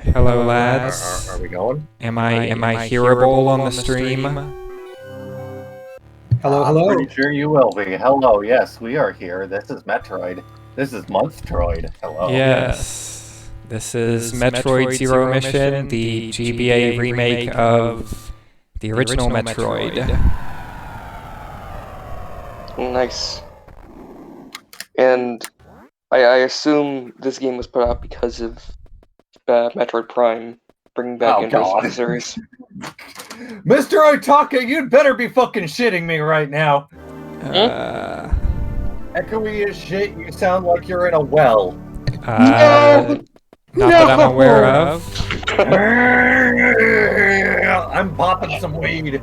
Hello, Are lads. we going? Am I hearable on the stream? Hello, I'm hello. pretty sure you will be. Hello, yes, we are here. This is Metroid. This is MONTHTROID. Hello. Yes. This is Metroid Zero Mission, the GBA remake of the original Metroid. Nice. And I assume this game was put out because of Metroid Prime bringing back Oh, interest in God. the series. Mr. Otaka, you'd better be fucking shitting me right now. Echoey as shit, you sound like you're in a well. Not that I'm aware of. I'm popping some weed.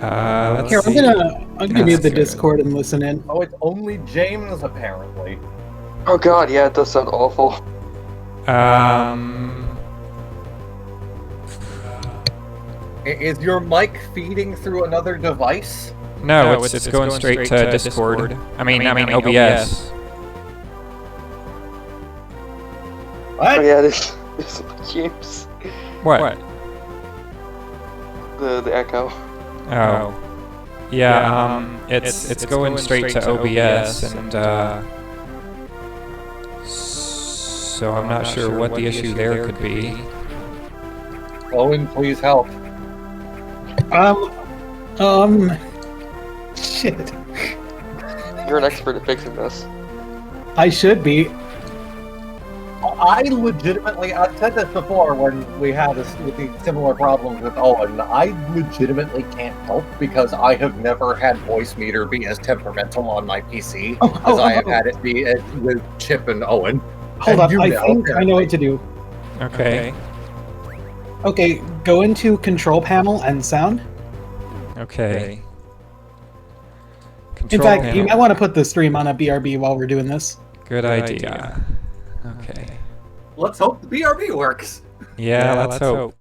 Let's Here, see. I'm gonna mute the good. Discord and listen in. Oh, it's only James, apparently. Oh god, yeah, it does sound awful. Is your mic feeding through another device? No, it's going straight to Discord. I mean OBS. What? Oh yeah, this James. What? The echo. Oh. Yeah, it's going straight to OBS, and so I'm not sure what the issue there could be. Owen, please help. Shit. You're an expert at fixing this. I should be. I legitimately, I've said this before when we had this with these similar problems with Owen, I legitimately can't help because I have never had voice meter be as temperamental on my PC as I have had it be with Chip and Owen. Hold And up, you I know, think I know what to do. Okay. Okay, go into Control Panel and Sound. Okay. In Control fact, panel. you might want to put the stream on a BRB while we're doing this. Good idea. Okay. Let's hope the BRB works. Yeah, let's hope.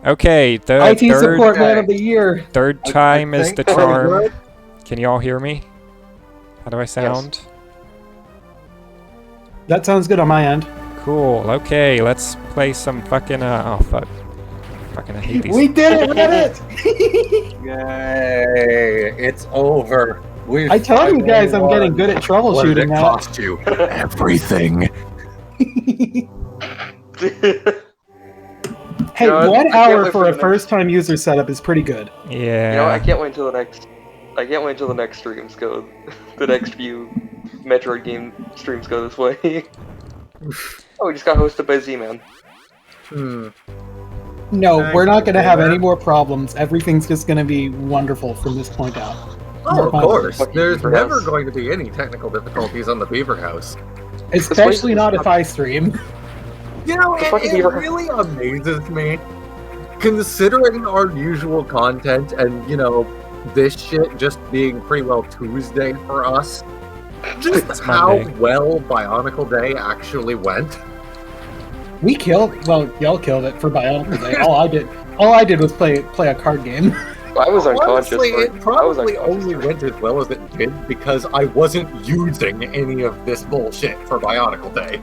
Okay, the IT support man of the year. third time is the think we're charm. good. Can you all hear me? How do I sound? That sounds good on my end. Cool. Okay, let's play some fucking oh fuck. Fucking I hate these. We did it, Reddit! Yay! It's over. I told you guys I'm getting good at What did it troubleshooting cost you? Everything. Hey, You know, 1 I can't hour wait for for a the first-time user setup is pretty good. Yeah. You know, I can't wait until the next. I can't wait until the next streams go. The next few Metroid game streams go this way. Oh, we just got hosted by Z-Man. No, Thank we're not you, going to have Taylor. any more problems. Everything's just going to be wonderful from this point out. Oh, of course. Fucking There's Beaver never House. going to be any technical difficulties on the Beaver House. Especially not if I stream. You know, The it fucking Beaver House. really amazes me. Considering our usual content and, you know, this shit just being pretty well Tuesday for us, just It's how Monday. well Bionicle Day actually went. We killed, well, y'all killed it for Bionicle Day. All I did was play a card game. I was unconscious. Honestly, for it I was probably unconscious only for- went as well as it did because I wasn't using any of this bullshit for Bionicle Day.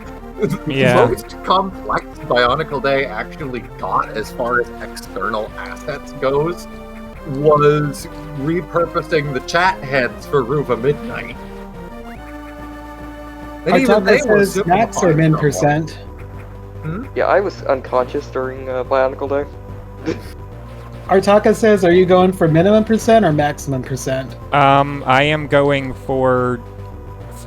Yeah. The most complex Bionicle Day actually got as far as external assets goes was repurposing the chat heads for Ruva Midnight. And even they were says max or simplified min somewhat. percent. Yeah, I was unconscious during Bionicle Day. Artaka says, are you going for minimum percent or maximum percent? I am going for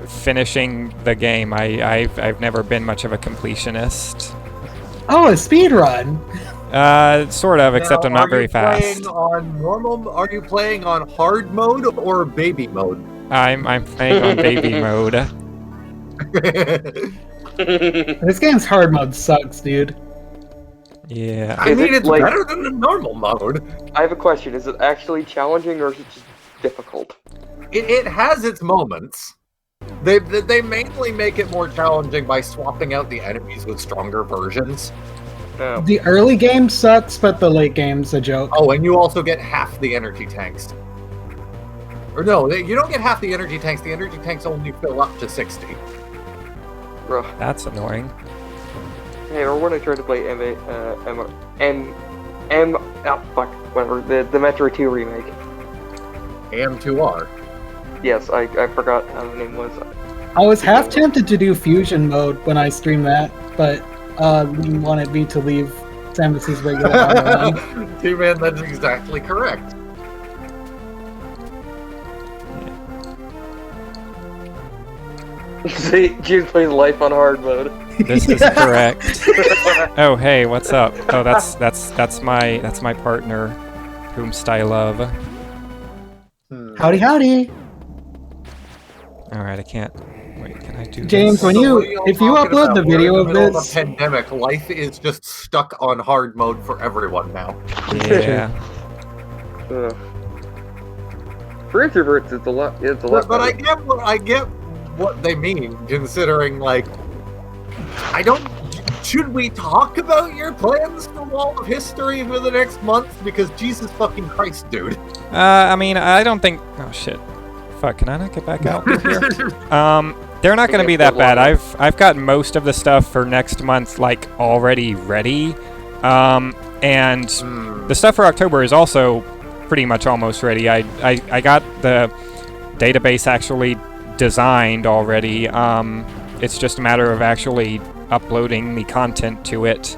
finishing the game. I've never been much of a completionist. Oh, a speed run. Sort of, except Now, I'm not are very you fast. playing on normal? Are you playing on hard mode or baby mode? I'm playing on baby mode. This game's hard mode sucks, dude. Yeah. I Is mean, it it's like- better than the normal mode. I have a question. Is it actually challenging or is it just difficult? It has its moments. They mainly make it more challenging by swapping out the enemies with stronger versions. No. The early game sucks, but the late game's a joke. Oh, and you also get half the energy tanks. Or no, you don't get half the energy tanks. The energy tanks only fill up to 60. Ugh. That's annoying. Hey, or when I tried to play whatever, the Metroid 2 remake. AM2R. Yes, I forgot how the name was. I was half tempted to do fusion mode when I streamed that, but Lee wanted me to leave Samus's regular armor on. T-Man, that's exactly correct. See, James plays life on hard mode. This is correct. Oh hey, what's up? Oh, that's my partner, whomst I love. Howdy, howdy. All right, I can't. Wait, can I do James, this? when So if you talking upload about the we're video in of the middle this, a pandemic, life is just stuck on hard mode for everyone now. Yeah. Ugh. For introverts, it's a lot. It's a lot. But I better. get what they mean, considering like I don't. Should we talk about your plans for Wall of History for the next month? Because Jesus fucking Christ, dude. I mean, I don't think. Oh shit. Fuck. Can I not get back out of here? They're not going to be that bad. I've got most of the stuff for next month like already ready, and the stuff for October is also pretty much almost ready. I got the database actually designed already. It's just a matter of actually uploading the content to it,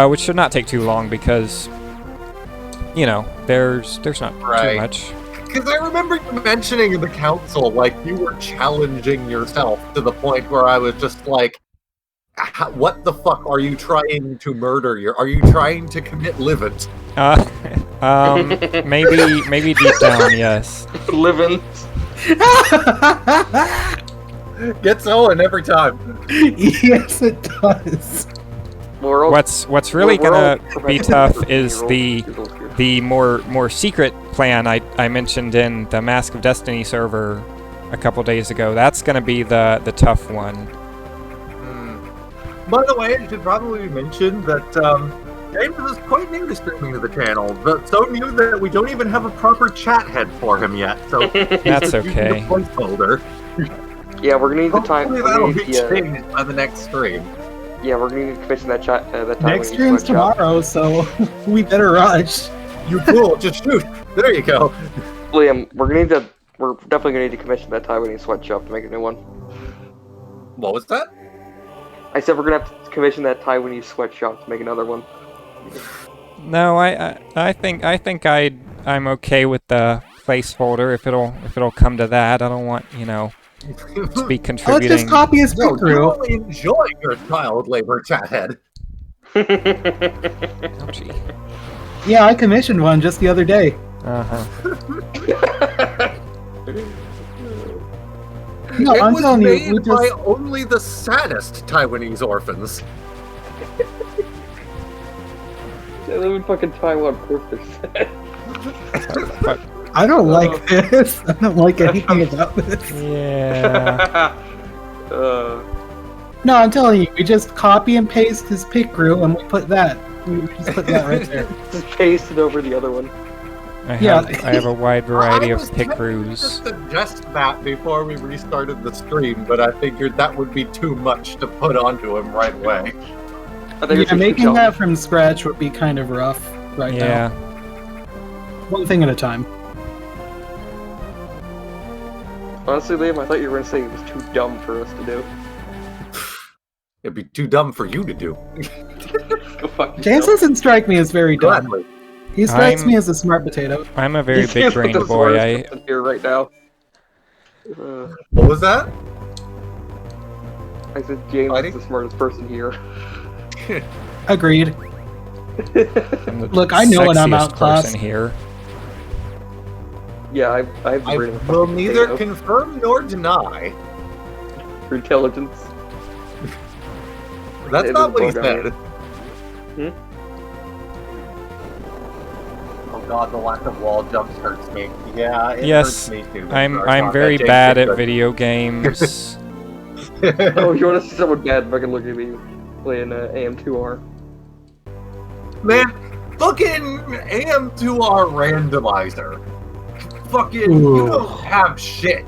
which should not take too long because, you know, there's not Right. too much. Because I remember you mentioning in the council, like, you were challenging yourself to the point where I was just like, What the fuck are you trying to murder? Are you trying to commit livent? Maybe deep down, yes. Living. Gets Owen every time. Yes, it does. We're all- What's really we're all gonna be tough is professional the more secret plan I mentioned in the Mask of Destiny server a couple days ago. That's gonna be the tough one. By the way, I should probably mention that James is quite new to streaming to the channel, but so new that we don't even have a proper chat head for him yet. So That's okay. The placeholder. Yeah, we're gonna need the time. Hopefully We're that'll gonna be need the, changed by the next stream. yeah, we're gonna need to commission that chat. That time Next when you stream's switch up. tomorrow, so we better rush. You fool! Just shoot. There you go. Liam, we're definitely gonna need to commission that tie when you switch up to make a new one. What was that? I said we're gonna have to commission that tie when you switch up to make another one. No, I think I'm okay with the placeholder if it'll come to that. I don't want, to be Let's contributing. just copy his No, pick you through. only enjoy your child labor chat head. Ouchie. Yeah, I commissioned one just the other day. Uh-huh. No, It I'm was telling you, made we by just only the saddest Taiwanese orphans. They live in fucking Taiwan, of course they're But, I don't like this. I don't like anything about this. yeah. No, I'm telling you, we just copy and paste his pick crew and we put that. We just put that right there. Just paste it over the other one. I Yeah. have a wide variety I of was pick tempted to crews. suggest that before we restarted the stream, but I figured that would be too much to put onto him right away. I think Yeah, making that from scratch would be kind of rough right Yeah. now. One thing at a time. Honestly, Liam, I thought you were gonna say it was too dumb for us to do. It'd be too dumb for you to do. Go fuck James yourself. doesn't strike me as very dumb. Gladly. He strikes I'm- me as a smart potato. I'm a very You big seem like brain the boy. smartest person here right now. What was that? I said James Fighting? is the smartest person here. Agreed. I'm the Look, I know when I'm sexiest outclassed. person here. Yeah, I have the I brain of a will fucking neither potato confirm nor deny. for intelligence. That's It not was what he bug said. Hmm? Oh god, the lack of wall jumps hurts me. Yeah, it Yes, hurts me too. I'm very bad at video games. Oh, you want to see someone bad? Fucking look at me playing AM2R. Man, fucking AM2R randomizer. Fucking, Ooh. you don't have shit.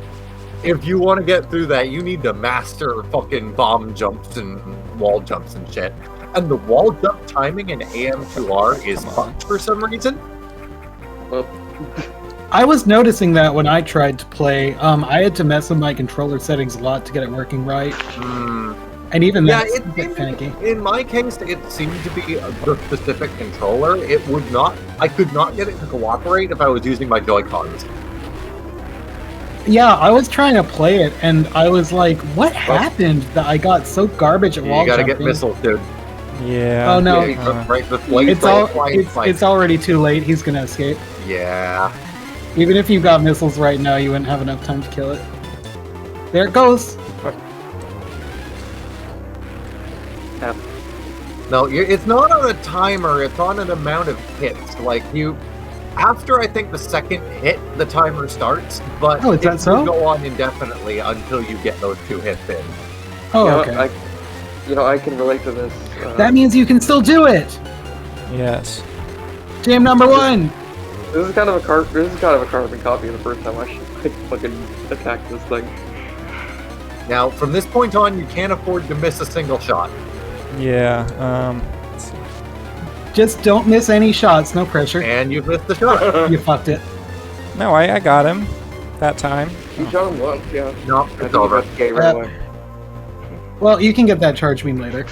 If you want to get through that, you need to master fucking bomb jumps and wall jumps and shit. And the wall jump timing in AM2R is fucked for some reason. Well, I was noticing that when I tried to play. I had to mess with my controller settings a lot to get it working right. And even Yeah, that's it a bit finicky. in my case, it seemed to be the specific controller. It would not, I could not get it to cooperate if I was using my Joy-Cons. Yeah, I was trying to play it, and I was like, "What happened that I got so garbage at wall You gotta jumping?" get missiles, dude. Yeah. Oh, no. Right before you It's play, all. fly, It's, fly. it's already too late. He's gonna escape. Yeah. Even if you got missiles right now, you wouldn't have enough time to kill it. There it goes. No, it's not on a timer, it's on an amount of hits. Like, after I think the second hit, the timer starts, but Oh, is that it so? will go on indefinitely until you get those 2 hits in. Oh, you know, okay. I can relate to this. That means you can still do it. Yes. Jam number 1. This is kind of a carbon copy of the first time I fucking attacked this thing. Now, from this point on, you can't afford to miss a single shot. Yeah. Let's see. Just don't miss any shots. No pressure. And you've missed the shot. You fucked it. No, I got him that time. You shot him once, yeah. No, I think it's over. that's gay right away. Well, you can get that charge beam later.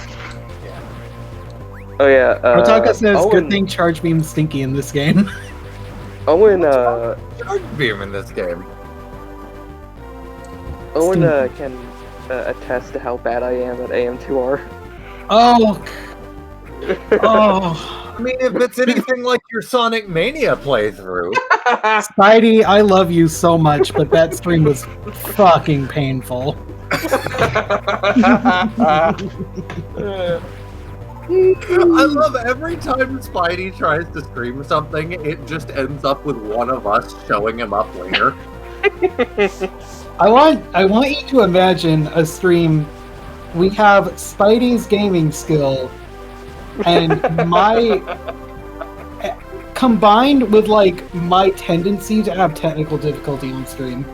Oh yeah. Otaka says, Owen, "Good thing charge beam's stinky in this game." Owen Charge beam in this game. can attest to how bad I am at AM2R. Oh. Oh. I mean, if it's anything like your Sonic Mania playthrough. Spidey, I love you so much, but that stream was fucking painful. I love every time Spidey tries to stream something, it just ends up with one of us showing him up later. I want you to imagine a stream. We have Spidey's gaming skill and my combined with like my tendency to have technical difficulty on stream.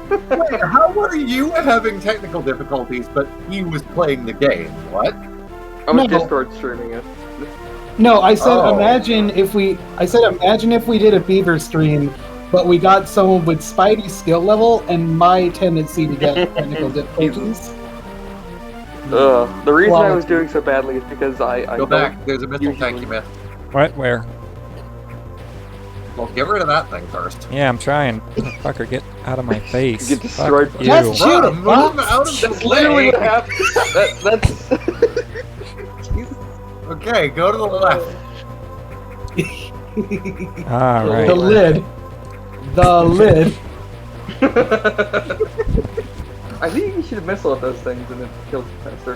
Wait, how were you having technical difficulties, but he was playing the game? What? I was No. Discord streaming it. No, I said Oh. imagine if we did a Beaver stream, but we got someone with Spidey's skill level and my tendency to get technical difficulties. The reason I Well- was doing so badly is because I Go don't back. There's a missile usually- tank you missed. What? Where? Well, get rid of that thing first. Yeah, I'm trying. Fucker, get out of my face. Get destroyed. Fuck you. Just shoot it, Move Fox. out of the That's literally what way. happened. That's. Okay, go to the left. All right. The lid. The lid. I think you should missile at those things and it kills you faster.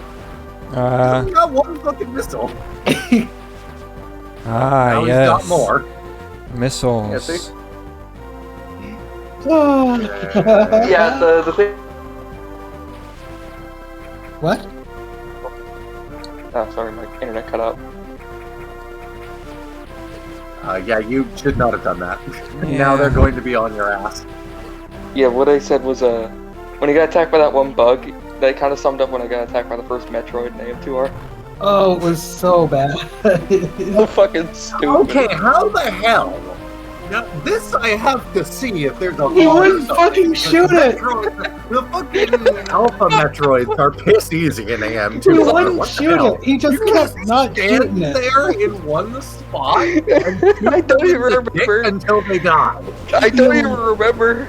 He's got one fucking missile. Now he's yes. got more. Missiles. Yeah, see? Oh. Yeah, the thing. What? Oh, sorry, my internet cut out. Yeah, you should not have done that. Yeah. Now they're going to be on your ass. Yeah, what I said was when I got attacked by that one bug, that kind of summed up when I got attacked by the first Metroid in AM2R. Oh, it was so bad. So fucking stupid. Okay, how the hell? Now, this I have to see if there's a He law or wouldn't something, fucking because shoot it! The fucking Alpha Metroids are piss easy in AM2. He wouldn't What the shoot hell? it. He just You kept not stand shooting it. there in one spot and I don't even dick remember. until they die. I don't even remember.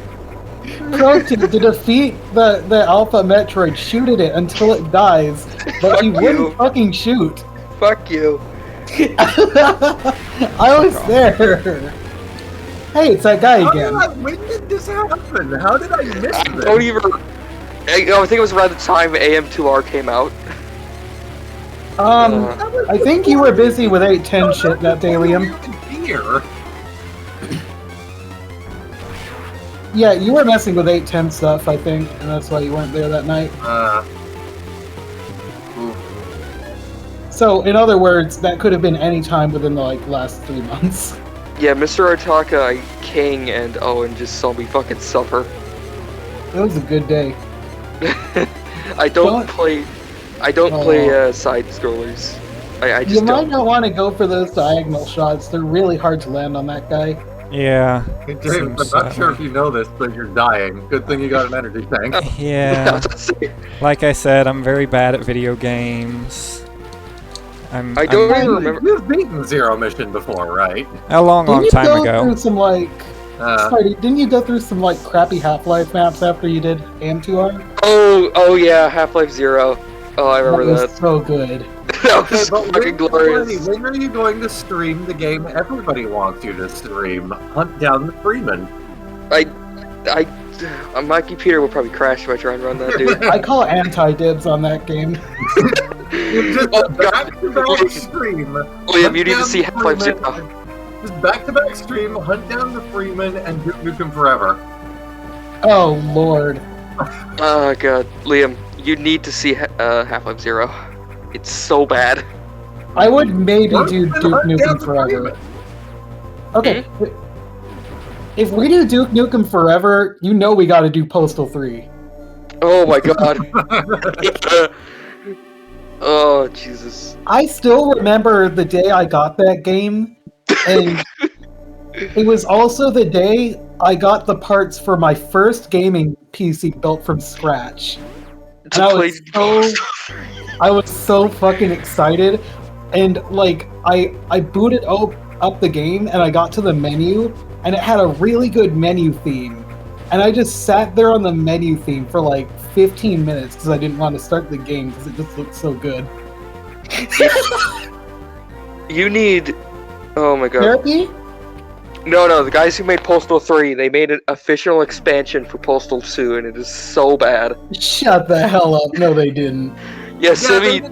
Pro tip, to defeat the Alpha Metroid, shoot at it until it dies, but he Fuck wouldn't you. fucking shoot. Fuck you. I was there. Hey, it's that guy again. When did this happen? How did I miss I this? don't even. I think it was around the time AM2R came out. I think you were busy with 810 shit that day, Liam. Here. Yeah, you were messing with 810 stuff, I think, and that's why you weren't there that night. So, in other words, that could have been any time within the last 3 months. Yeah, Mr. Artaka, King, and Owen just saw me fucking suffer. It was a good day. I don't Don't- play side scrollers. I You just might don't. not want to go for those diagonal shots. They're really hard to land on that guy. Yeah. Hey, James, I'm not sure if you know this, but you're dying. Good thing you got an energy tank. I Yeah. was gonna say, Like I said, I'm very bad at video games. I don't even remember. You've beaten Zero Mission before, right? A long Didn't you time go ago. through some Uh, Spidey, didn't you go through some crappy Half-Life maps after you did AM2R? Oh yeah, Half-Life 0. Oh, I remember was that. so good. That was but fucking glorious. When are you going to stream the game everybody wants you to stream? Hunt down the Freeman. My computer will probably crash if I try and run that, dude. I call anti-dibs on that game. You just Oh, back-to-back stream. Liam, you need to see Half-Life 0. Just back-to-back stream, hunt down the Freeman, and Duke Nukem Forever. Oh, Lord. Oh god, Liam, you need to see Half-Life 0. It's so bad. I would maybe Worse do than Duke Hunt Down Nukem the Forever. Freeman. Okay. If we do Duke Nukem Forever, you know we gotta do Postal 3. Oh my god. Oh, Jesus. I still remember the day I got that game, and it was also the day I got the parts for my first gaming PC built from scratch. And I was so fucking excited, and I booted up the game, and I got to the menu, and it had a really good menu theme, and I just sat there on the menu theme for 15 minutes because I didn't want to start the game because it just looked so good. You need. Oh my god. Therapy? No, the guys who made Postal 3, they made an official expansion for Postal 2, and it is so bad. Shut the hell up. No, they didn't. Yeah, Civi.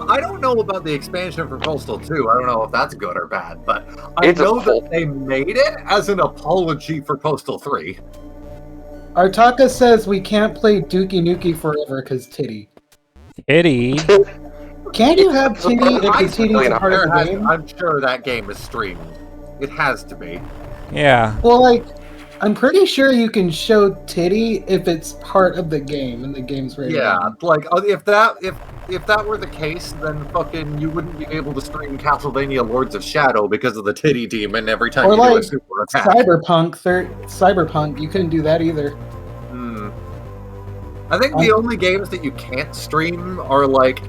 I don't know about the expansion for Postal 2. I don't know if that's good or bad, but I It's know awful. that they made it as an apology for Postal 3. Artaka says we can't play Dookie Nukie forever because titty. Titty. Can't you have titty if the I- titty's a part of the game? I'm sure that game is streamed. It has to be. Yeah. Well, like, I'm pretty sure you can show titty if it's part of the game and the game's rated. Yeah, R. like if that were the case, then fucking you wouldn't be able to stream Castlevania Lords of Shadow because of the titty demon every time Or you do a like super attack. Cyberpunk, you couldn't do that either. Hmm. I think the only games that you can't stream are like,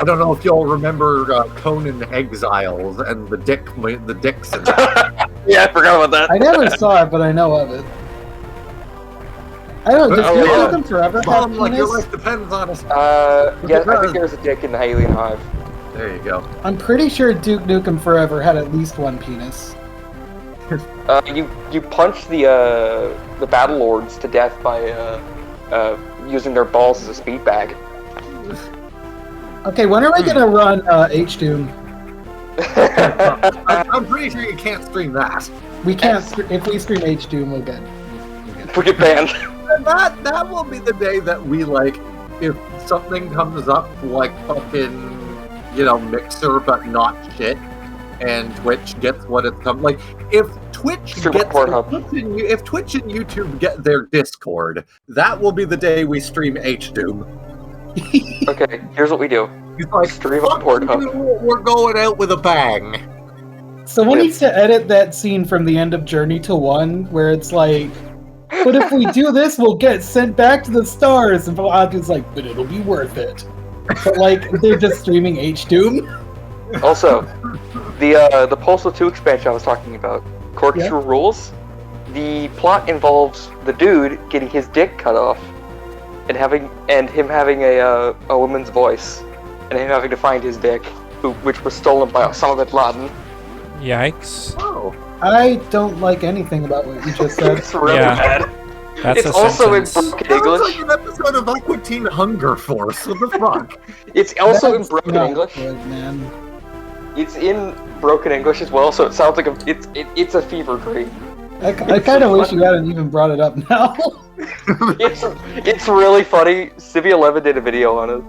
I don't know if y'all remember Conan Exiles and the dicks in that. Yeah, I forgot about that. I never saw it, but I know of it. I don't know, does Oh, Duke yeah. Nukem Forever have Mom, like your penis? life depends on us. Yeah, I think there's a dick in the Alien Hive. There you go. I'm pretty sure Duke Nukem Forever had at least one penis. You punch the Battle Lords to death by using their balls as a speed bag. Okay, when are we gonna run H-Doom? I'm pretty sure you can't stream that. We can't, if we stream H-Doom, we'll get... We get banned. And that will be the day that we, like, if something comes up like fucking, Mixer but not shit, and Twitch gets what it's come like. If Twitch Stream gets Pornhub. if Twitch and YouTube get their Discord, that will be the day we stream H-Doom. Okay, here's what we do. He's like, Stream on "Fuck Pornhub." you, we're going out with a bang. Someone Yeah. needs to edit that scene from the end of Journey to 1, where it's like, but if we do this, we'll get sent back to the stars. And Adu's like, but it'll be worth it. But like, they're just streaming H-Doom. Also, the Postal 2 expansion I was talking about, Quirky Yeah. True Rules, the plot involves the dude getting his dick cut off, and him having a woman's voice, and him having to find his dick, which was stolen by Osama bin Laden. Yikes. Oh. I don't like anything about what you just said. It's really Yeah. bad. That's It's a also in sentence. broken Sounds English. like an episode of Aqua Teen Hunger Force. What the fuck? It's also in That's broken not English. good, man. It's in broken English as well, so it sounds like it's a fever dream. I kind of wish you hadn't even brought it up now. It's really funny. Civi 11 did a video on it.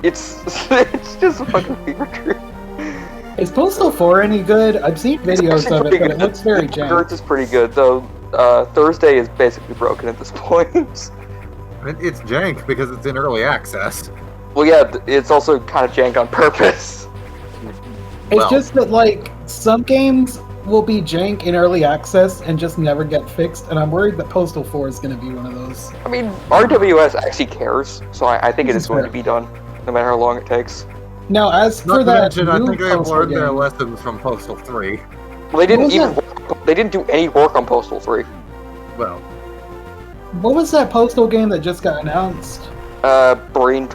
It's just a fucking fever dream. Is Postal 4 any good? I've seen videos actually of it, pretty but it good. looks very jank. Gertz is pretty good, though. Thursday is basically broken at this point. It's jank because it's in early access. Well, yeah, it's also kind of jank on purpose. It's Well. just that, like, some games will be jank in early access and just never get fixed, and I'm worried that Postal 4 is going to be one of those. I mean, RWS actually cares, so I think it This is is going fair. to be done, no matter how long it takes. Now, as Not for to that mention, I new think they've Postal learned their game, lessons from Postal 3. Well, they didn't was even that? they didn't do any work on Postal 3. Well, what was that Postal game that just got announced? Brain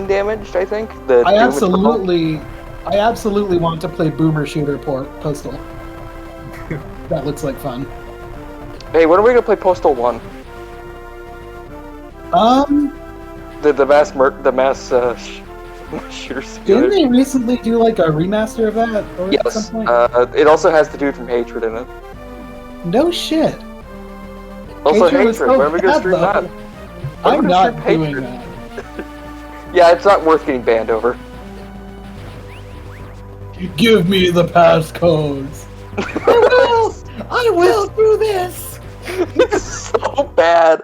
damaged, I think. The I Doom Eternal. absolutely want to play Boomer Shooter Postal. That looks like fun. Hey, when are we gonna play Postal 1? The mass shooters. Didn't they recently do like a remaster of that? Or at Yes. some point? It also has the dude from Hatred in it. No shit. Also, Hatred was Hatred. so When are we gonna bad, stream though. that? I'm gonna not stream doing Hatred. that. Yeah, it's not worth getting banned over. Give me the passcodes. I will do this. It's so bad.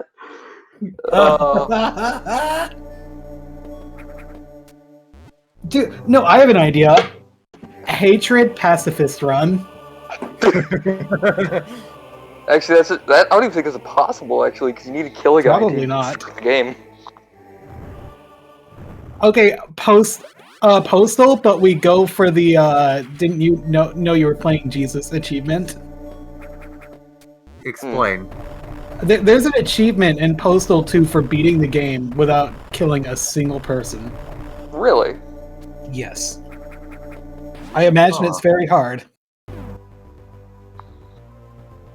Dude, no, I have an idea. Hatred pacifist run. Actually, that I don't even think is possible. Actually, because you need to kill a guy. Probably to not. start the game. Okay, postal, but we go for the didn't you know you were playing Jesus achievement? explain. There's an achievement in Postal 2 for beating the game without killing a single person. Really? Yes. I imagine it's very hard.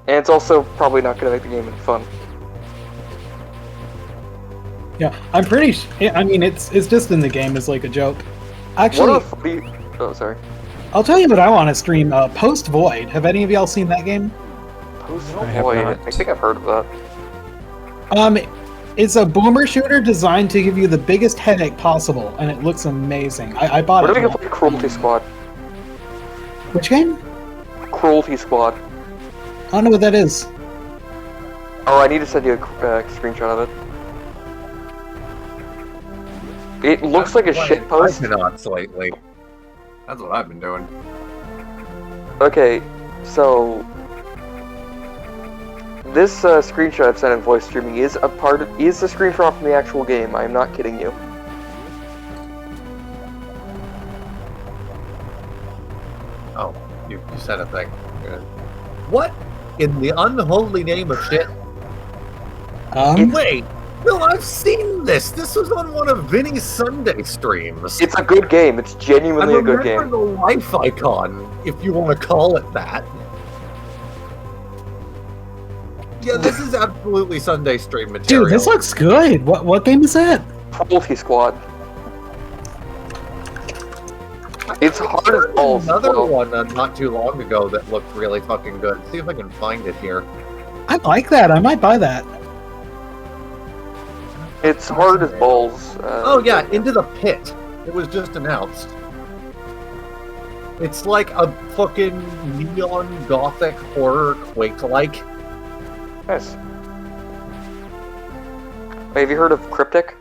And it's also probably not going to make the game any fun. Yeah, I'm pretty. I mean, it's just in the game as like a joke. Actually, Oh, sorry. I'll tell you what I want to stream. Post Void. Have any of y'all seen that game? I have not. I think I've heard of that. It's a boomer shooter designed to give you the biggest headache possible, and it looks amazing. I bought What it. do we get for Cruelty Squad? Which game? Cruelty Squad. I don't know what that is. Oh, I need to send you a screenshot of it. It looks like a shitpost. Psychonauts lately. That's what I've been doing. Okay, so this screenshot I've sent in voice streaming is a screenshot from the actual game. I am not kidding you. Oh, you said a thing. What in the unholy name of shit? Wait, no, I've seen this. This was on one of Vinny's Sunday streams. It's a good game. It's genuinely a good game. I remember the life icon, if you want to call it that. Yeah, this is absolutely Sunday stream material. Dude, this looks good. What game is that? Cruelty Squad. It's hard as balls. Another one not too long ago that looked really fucking good. See if I can find it here. I like that. I might buy that. It's hard as balls. Oh yeah, Into the Pit. It was just announced. It's like a fucking neon gothic horror Quake-like. Nice. Wait, have you heard of Cryptic?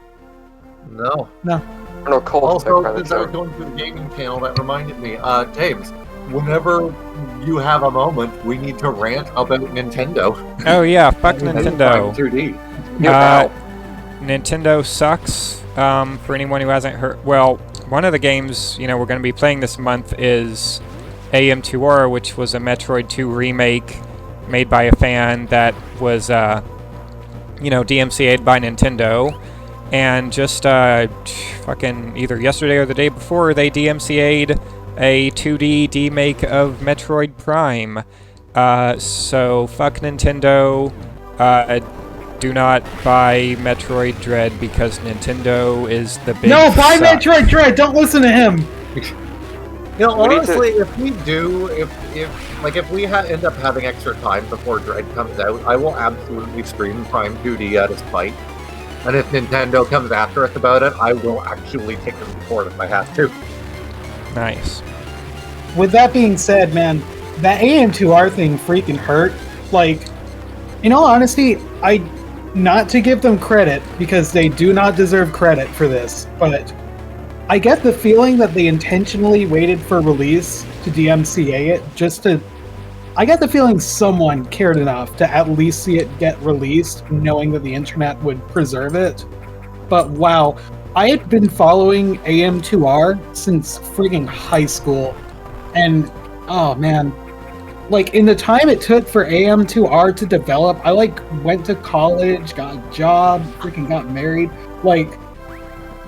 No. Or no, Cult. Also, since I was going through the gaming channel, that reminded me, James, whenever you have a moment, we need to rant about Nintendo. Oh yeah, fuck Nintendo. 2D. Nintendo sucks. For anyone who hasn't heard, well, one of the games we're going to be playing this month is AM2R, which was a Metroid 2 remake made by a fan that was DMCA'd by Nintendo, and just fucking either yesterday or the day before they DMCA'd a 2D demake of Metroid Prime. So fuck Nintendo. Do not buy Metroid Dread because Nintendo is the big No, buy suck. Metroid Dread. Don't listen to him. You know, honestly, if we do, if we end up having extra time before Dread comes out, I will absolutely stream Prime 2D at its fight. And if Nintendo comes after us about it, I will actually take them to court if I have to. Nice. With that being said, man, that AM2R thing freaking hurt. Like, in all honesty, not to give them credit, because they do not deserve credit for this, but I get the feeling that they intentionally waited for release to DMCA it just to... I get the feeling someone cared enough to at least see it get released, knowing that the internet would preserve it. But wow, I had been following AM2R since freaking high school, and oh man, like in the time it took for AM2R to develop, I went to college, got a job, freaking got married,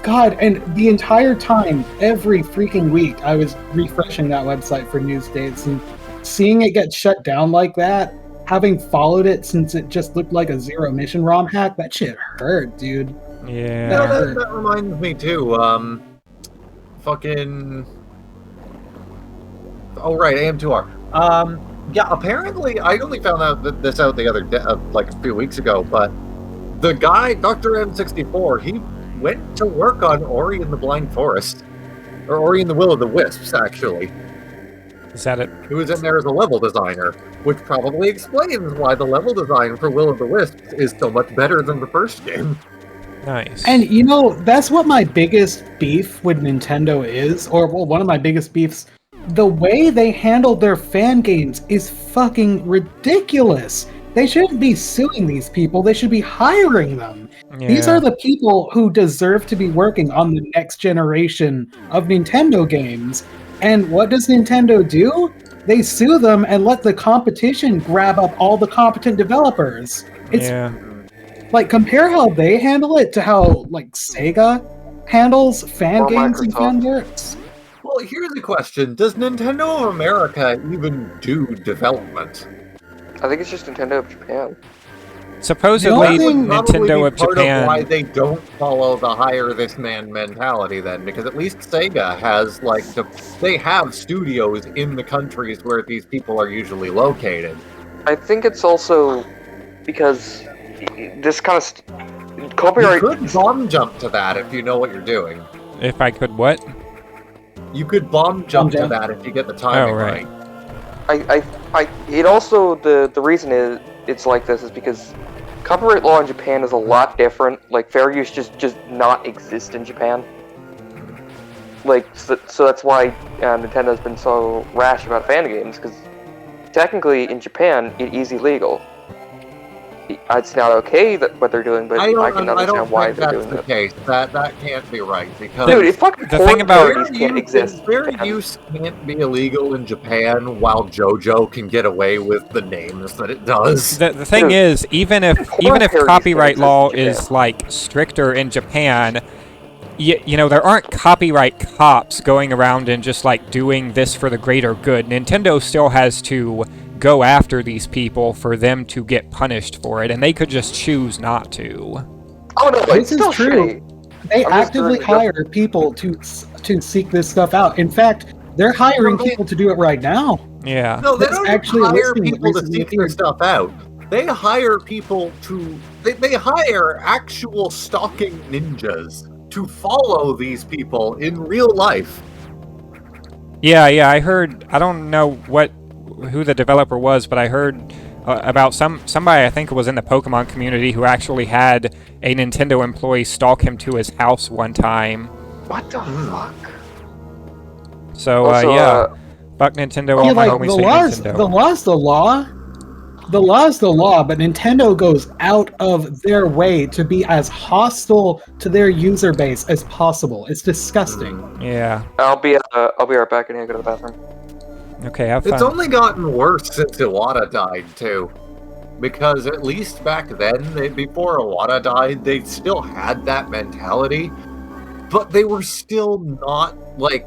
God, and the entire time, every freaking week, I was refreshing that website for news dates, and seeing it get shut down like that, having followed it since it just looked like a zero mission ROM hack, that shit hurt, dude. Yeah. No, that reminds me too. Oh right, AM2R. Yeah, apparently I only found out this out the other day, like a few weeks ago. But the guy, Dr. M64, he went to work on Ori and the Blind Forest, or Ori and the Will of the Wisps, actually. Is that it? He was in there as a level designer, which probably explains why the level design for Will of the Wisps is so much better than the first game. Nice. And that's what my biggest beef with Nintendo is, or well, one of my biggest beefs. The way they handled their fan games is fucking ridiculous. They shouldn't be suing these people, they should be hiring them. Yeah. These are the people who deserve to be working on the next generation of Nintendo games. And what does Nintendo do? they sue them and let the competition grab up all the competent developers. It's like, compare how they handle it to how like Sega handles fan Or games and fan Microsoft. works. Well, here's the question. Does Nintendo of America even do development? I think it's just Nintendo of Japan. Supposedly, The only thing- Nintendo of Part of why Japan. they don't follow the hire this man mentality then, because at least Sega has they have studios in the countries where these people are usually located. I think it's also because this kind of You copyright. could bomb jump to that if you know what you're doing. If I could what? You could bomb jump to jump. that if you get the timing Oh, right. It also the reason is it's like this is because copyright law in Japan is a lot different. Like fair use just not exist in Japan. Like so that's why Nintendo's been so rash about fan games because technically in Japan it is illegal. It's not okay that what they're doing, but I can understand why think they're that's doing the that. case. That can't be right because Dude, it fucking The thing about- parodies can't exist. in fair Japan. use can't be illegal in Japan, while JoJo can get away with the names that it does. The thing Dude, is, even if parodies copyright exist law in is Japan. like stricter in Japan, you know, there aren't copyright cops going around and just like doing this for the greater good. Nintendo still has to go after these people for them to get punished for it, and they could just choose not to. Oh no, This it's is still true. shitty. They I'm just actively doing the- hire people to seek this stuff out. In fact, they're hiring people to do it right now. Yeah. No, they That's don't actually a hire listing that people to recently seek their appeared. stuff out. They hire people to. They hire actual stalking ninjas to follow these people in real life. Yeah, I heard. I don't know who the developer was, but I heard about somebody. I think it was in the Pokemon community who actually had a Nintendo employee stalk him to his house one time. What the fuck? So Also, yeah, fuck Nintendo. All Yeah, my like homies the hate law's Nintendo. the law's the law. The law's the law, but Nintendo goes out of their way to be as hostile to their user base as possible. It's disgusting. Yeah. I'll be right back and go to the bathroom. Okay, have fun. It's only gotten worse since Iwata died too, because at least back then, before Iwata died, they still had that mentality, but they were still not like.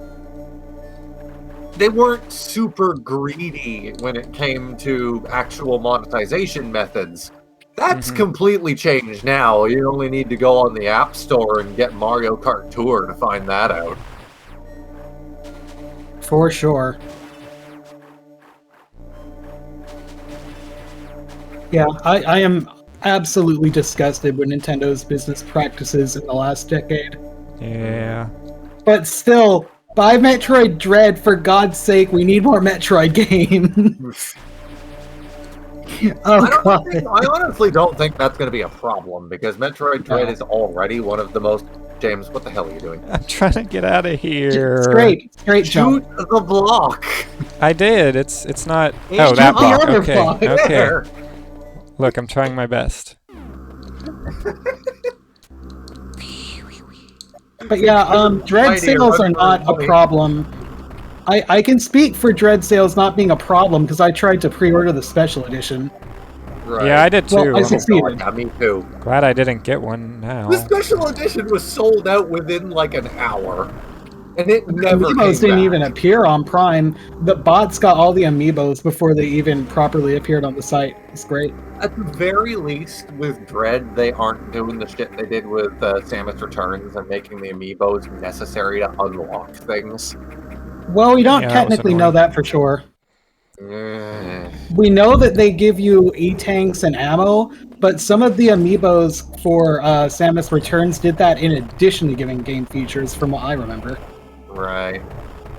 They weren't super greedy when it came to actual monetization methods. That's completely changed now. You only need to go on the App Store and get Mario Kart Tour to find that out. For sure. Yeah, I am absolutely disgusted with Nintendo's business practices in the last decade. Yeah. But still, buy Metroid Dread, for God's sake, we need more Metroid games. Oh, God. I honestly don't think that's going to be a problem because Metroid Dread No. is already one of the most. James, what the hell are you doing? I'm trying to get out of here. It's great. It's great, Shoot John. the block. I did. It's not. Shoot Oh, that the block. other Okay. block. Okay. There. Look, I'm trying my best. But yeah, Dread Mighty sales are Run not a Money. problem. I can speak for Dread sales not being a problem because I tried to pre-order the special edition. Right. Yeah, I did too. Well, I succeeded. Yeah, me too. Glad I didn't get one now. The special edition was sold out within like an hour, and it never Amiibos came didn't back. even appear on Prime. The bots got all the Amiibos before they even properly appeared on the site. It's great. At the very least, with Dread, they aren't doing the shit they did with Samus Returns and making the Amiibos necessary to unlock things. Well, we don't Yeah, that was technically know annoying. that for sure. Eh. We know that they give you E-tanks and ammo, but some of the Amiibos for Samus Returns did that in addition to giving game features, from what I remember. Right.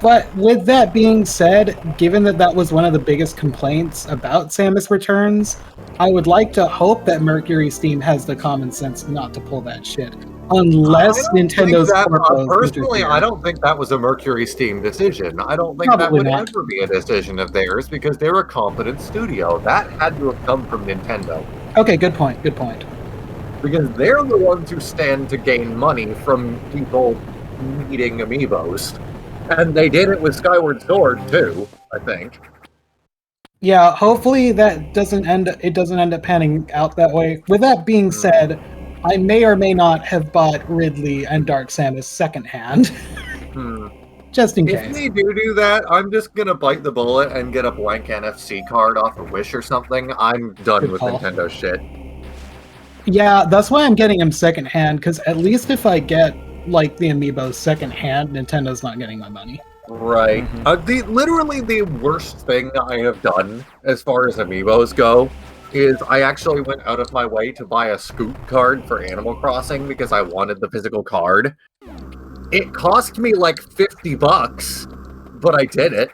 But with that being said, given that that was one of the biggest complaints about Samus Returns, I would like to hope that Mercury Steam has the common sense not to pull that shit. Unless I don't think Nintendo's that- corpos personally, interfere. I don't think that was a Mercury Steam decision. I don't think that Probably would not. ever be a decision of theirs because they're a competent studio. That had to have come from Nintendo. Okay, good point, good point. Because they're the ones who stand to gain money from people needing amiibos. And they did it with Skyward Sword, too, I think. Yeah, hopefully that doesn't end up panning out that way. With that being said, I may or may not have bought Ridley and Dark Samus secondhand, Hmm. just in If case. they do that, I'm just gonna bite the bullet and get a blank NFC card off of Wish or something. I'm done Good with call. Nintendo shit. Yeah, that's why I'm getting him secondhand, because at least if I get like the amiibos secondhand, Nintendo's not getting my money. Right. Literally the worst thing I have done as far as amiibos go is I actually went out of my way to buy a Scoot card for Animal Crossing because I wanted the physical card. It cost me like $50, but I did it.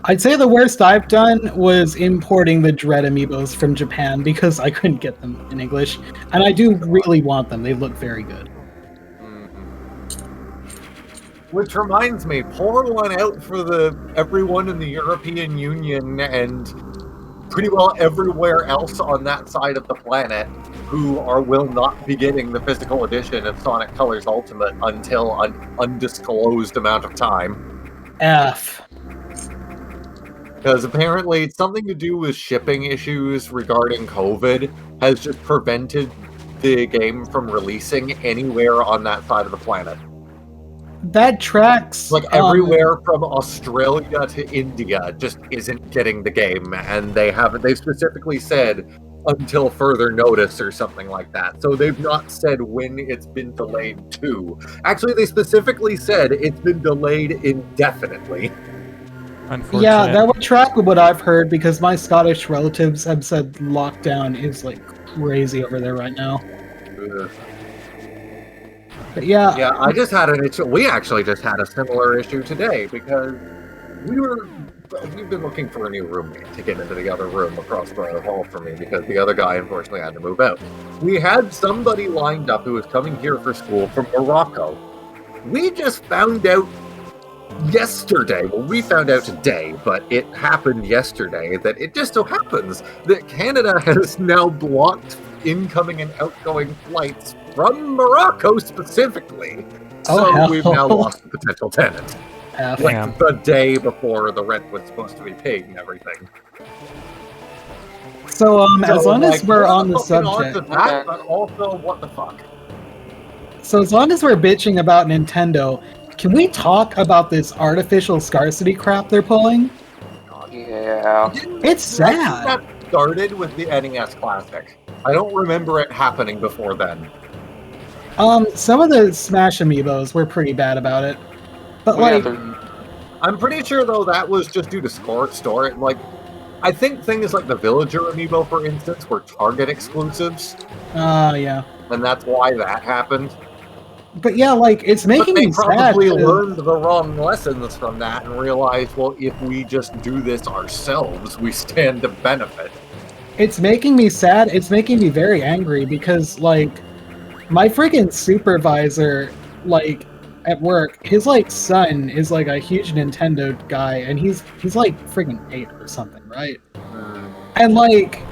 I'd say the worst I've done was importing the Dread amiibos from Japan because I couldn't get them in English, and I do really want them. They look very good. Which reminds me, pour one out for everyone in the European Union and pretty well everywhere else on that side of the planet who will not be getting the physical edition of Sonic Colors Ultimate until an undisclosed amount of time. F. Because apparently it's something to do with shipping issues regarding COVID has just prevented the game from releasing anywhere on that side of the planet. That tracks. Like everywhere from Australia to India just isn't getting the game, and they've specifically said until further notice or something like that. So they've not said when it's been delayed to. Actually, they specifically said it's been delayed indefinitely. Yeah, that would track with what I've heard because my Scottish relatives have said lockdown is like crazy over there right now. Ugh. But yeah. Yeah, I just had an issue. We actually just had a similar issue today because we've been looking for a new roommate to get into the other room across the hall from me because the other guy unfortunately had to move out. We had somebody lined up who was coming here for school from Morocco. We just found out yesterday, well, we found out today, but it happened yesterday, that it just so happens that Canada has now blocked incoming and outgoing flights from Morocco specifically. So we've now lost a potential tenant. Like the day before the rent was supposed to be paid and everything. So as long as we're on the subject, but also what the fuck? So as long as we're bitching about Nintendo, can we talk about this artificial scarcity crap they're pulling? Yeah. It's sad. That started with the NES Classic. I don't remember it happening before then. Some of the Smash amiibos were pretty bad about it. But I'm pretty sure though that was just due to store. Like, I think things like the Villager amiibo, for instance, were Target exclusives. Yeah. And that's why that happened. But yeah, like, it's making me sad. They probably learned the wrong lessons from that and realized, well, if we just do this ourselves, we stand to benefit. It's making me sad. It's making me very angry because, like, my freaking supervisor, like, at work, his, like, son is, like, a huge Nintendo guy, and he's like, freaking 8 or something, right? And, like,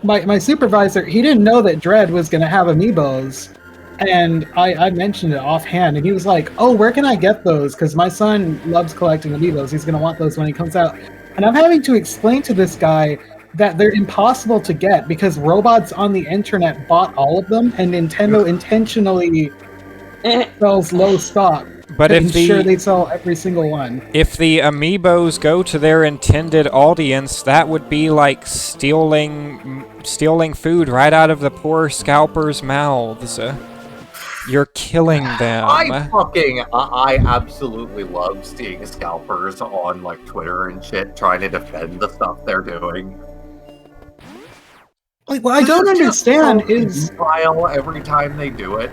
my supervisor, he didn't know that Dread was gonna have amiibos. And I mentioned it offhand, and he was like, oh, where can I get those? Because my son loves collecting amiibos. He's going to want those when he comes out. And I'm having to explain to this guy that they're impossible to get because robots on the internet bought all of them, and Nintendo intentionally sells low stock but to ensure they sell every single one. If the amiibos go to their intended audience, that would be like stealing food right out of the poor scalpers' mouths. You're killing them. I absolutely love seeing scalpers on like Twitter and shit trying to defend the stuff they're doing. Like, what I don't understand is trial every time they do it,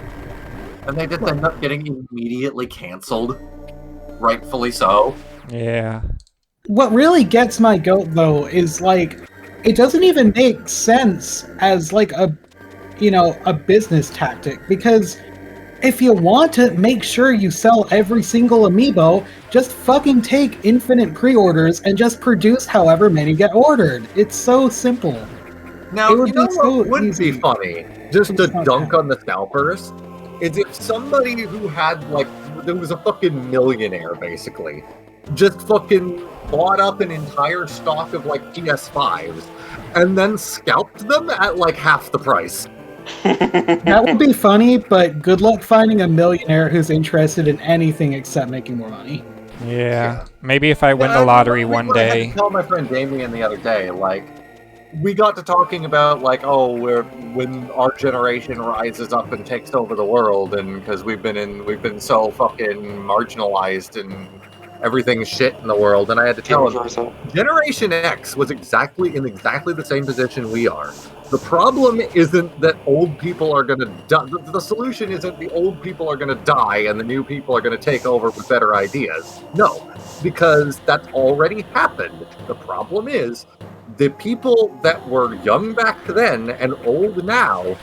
and they just end up getting immediately canceled, rightfully so. Yeah. What really gets my goat though is like, it doesn't even make sense as like a business tactic because. If you want to make sure you sell every single amiibo, just fucking take infinite pre-orders and just produce however many get ordered. It's so simple. Now, what would be funny, just to dunk on the scalpers, is if somebody who had, like, there was a fucking millionaire, basically, just fucking bought up an entire stock of like PS5s and then scalped them at like half the price. That would be funny, but good luck finding a millionaire who's interested in anything except making more money. Yeah. Maybe if I win the lottery one I had day. to tell my friend Damien the other day, like, we got to talking about like, oh, when our generation rises up and takes over the world, and because we've been so fucking marginalized and everything's shit in the world, and I had to tell him, Generation X was exactly the same position we are. The problem isn't that old people are going to die. The solution isn't the old people are going to die and the new people are going to take over with better ideas. No, because that's already happened. The problem is the people that were young back then and old now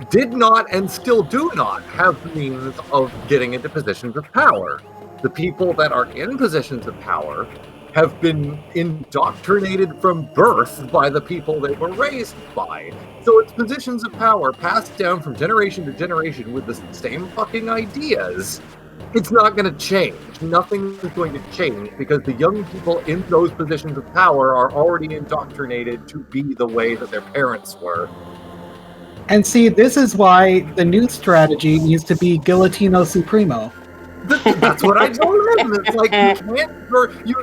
did not and still do not have means of getting into positions of power. The people that are in positions of power have been indoctrinated from birth by the people they were raised by. So it's positions of power passed down from generation to generation with the same fucking ideas. It's not going to change. Nothing is going to change because the young people in those positions of power are already indoctrinated to be the way that their parents were. And see, this is why the new strategy needs to be Guillotino Supremo. That's what I told him. It's like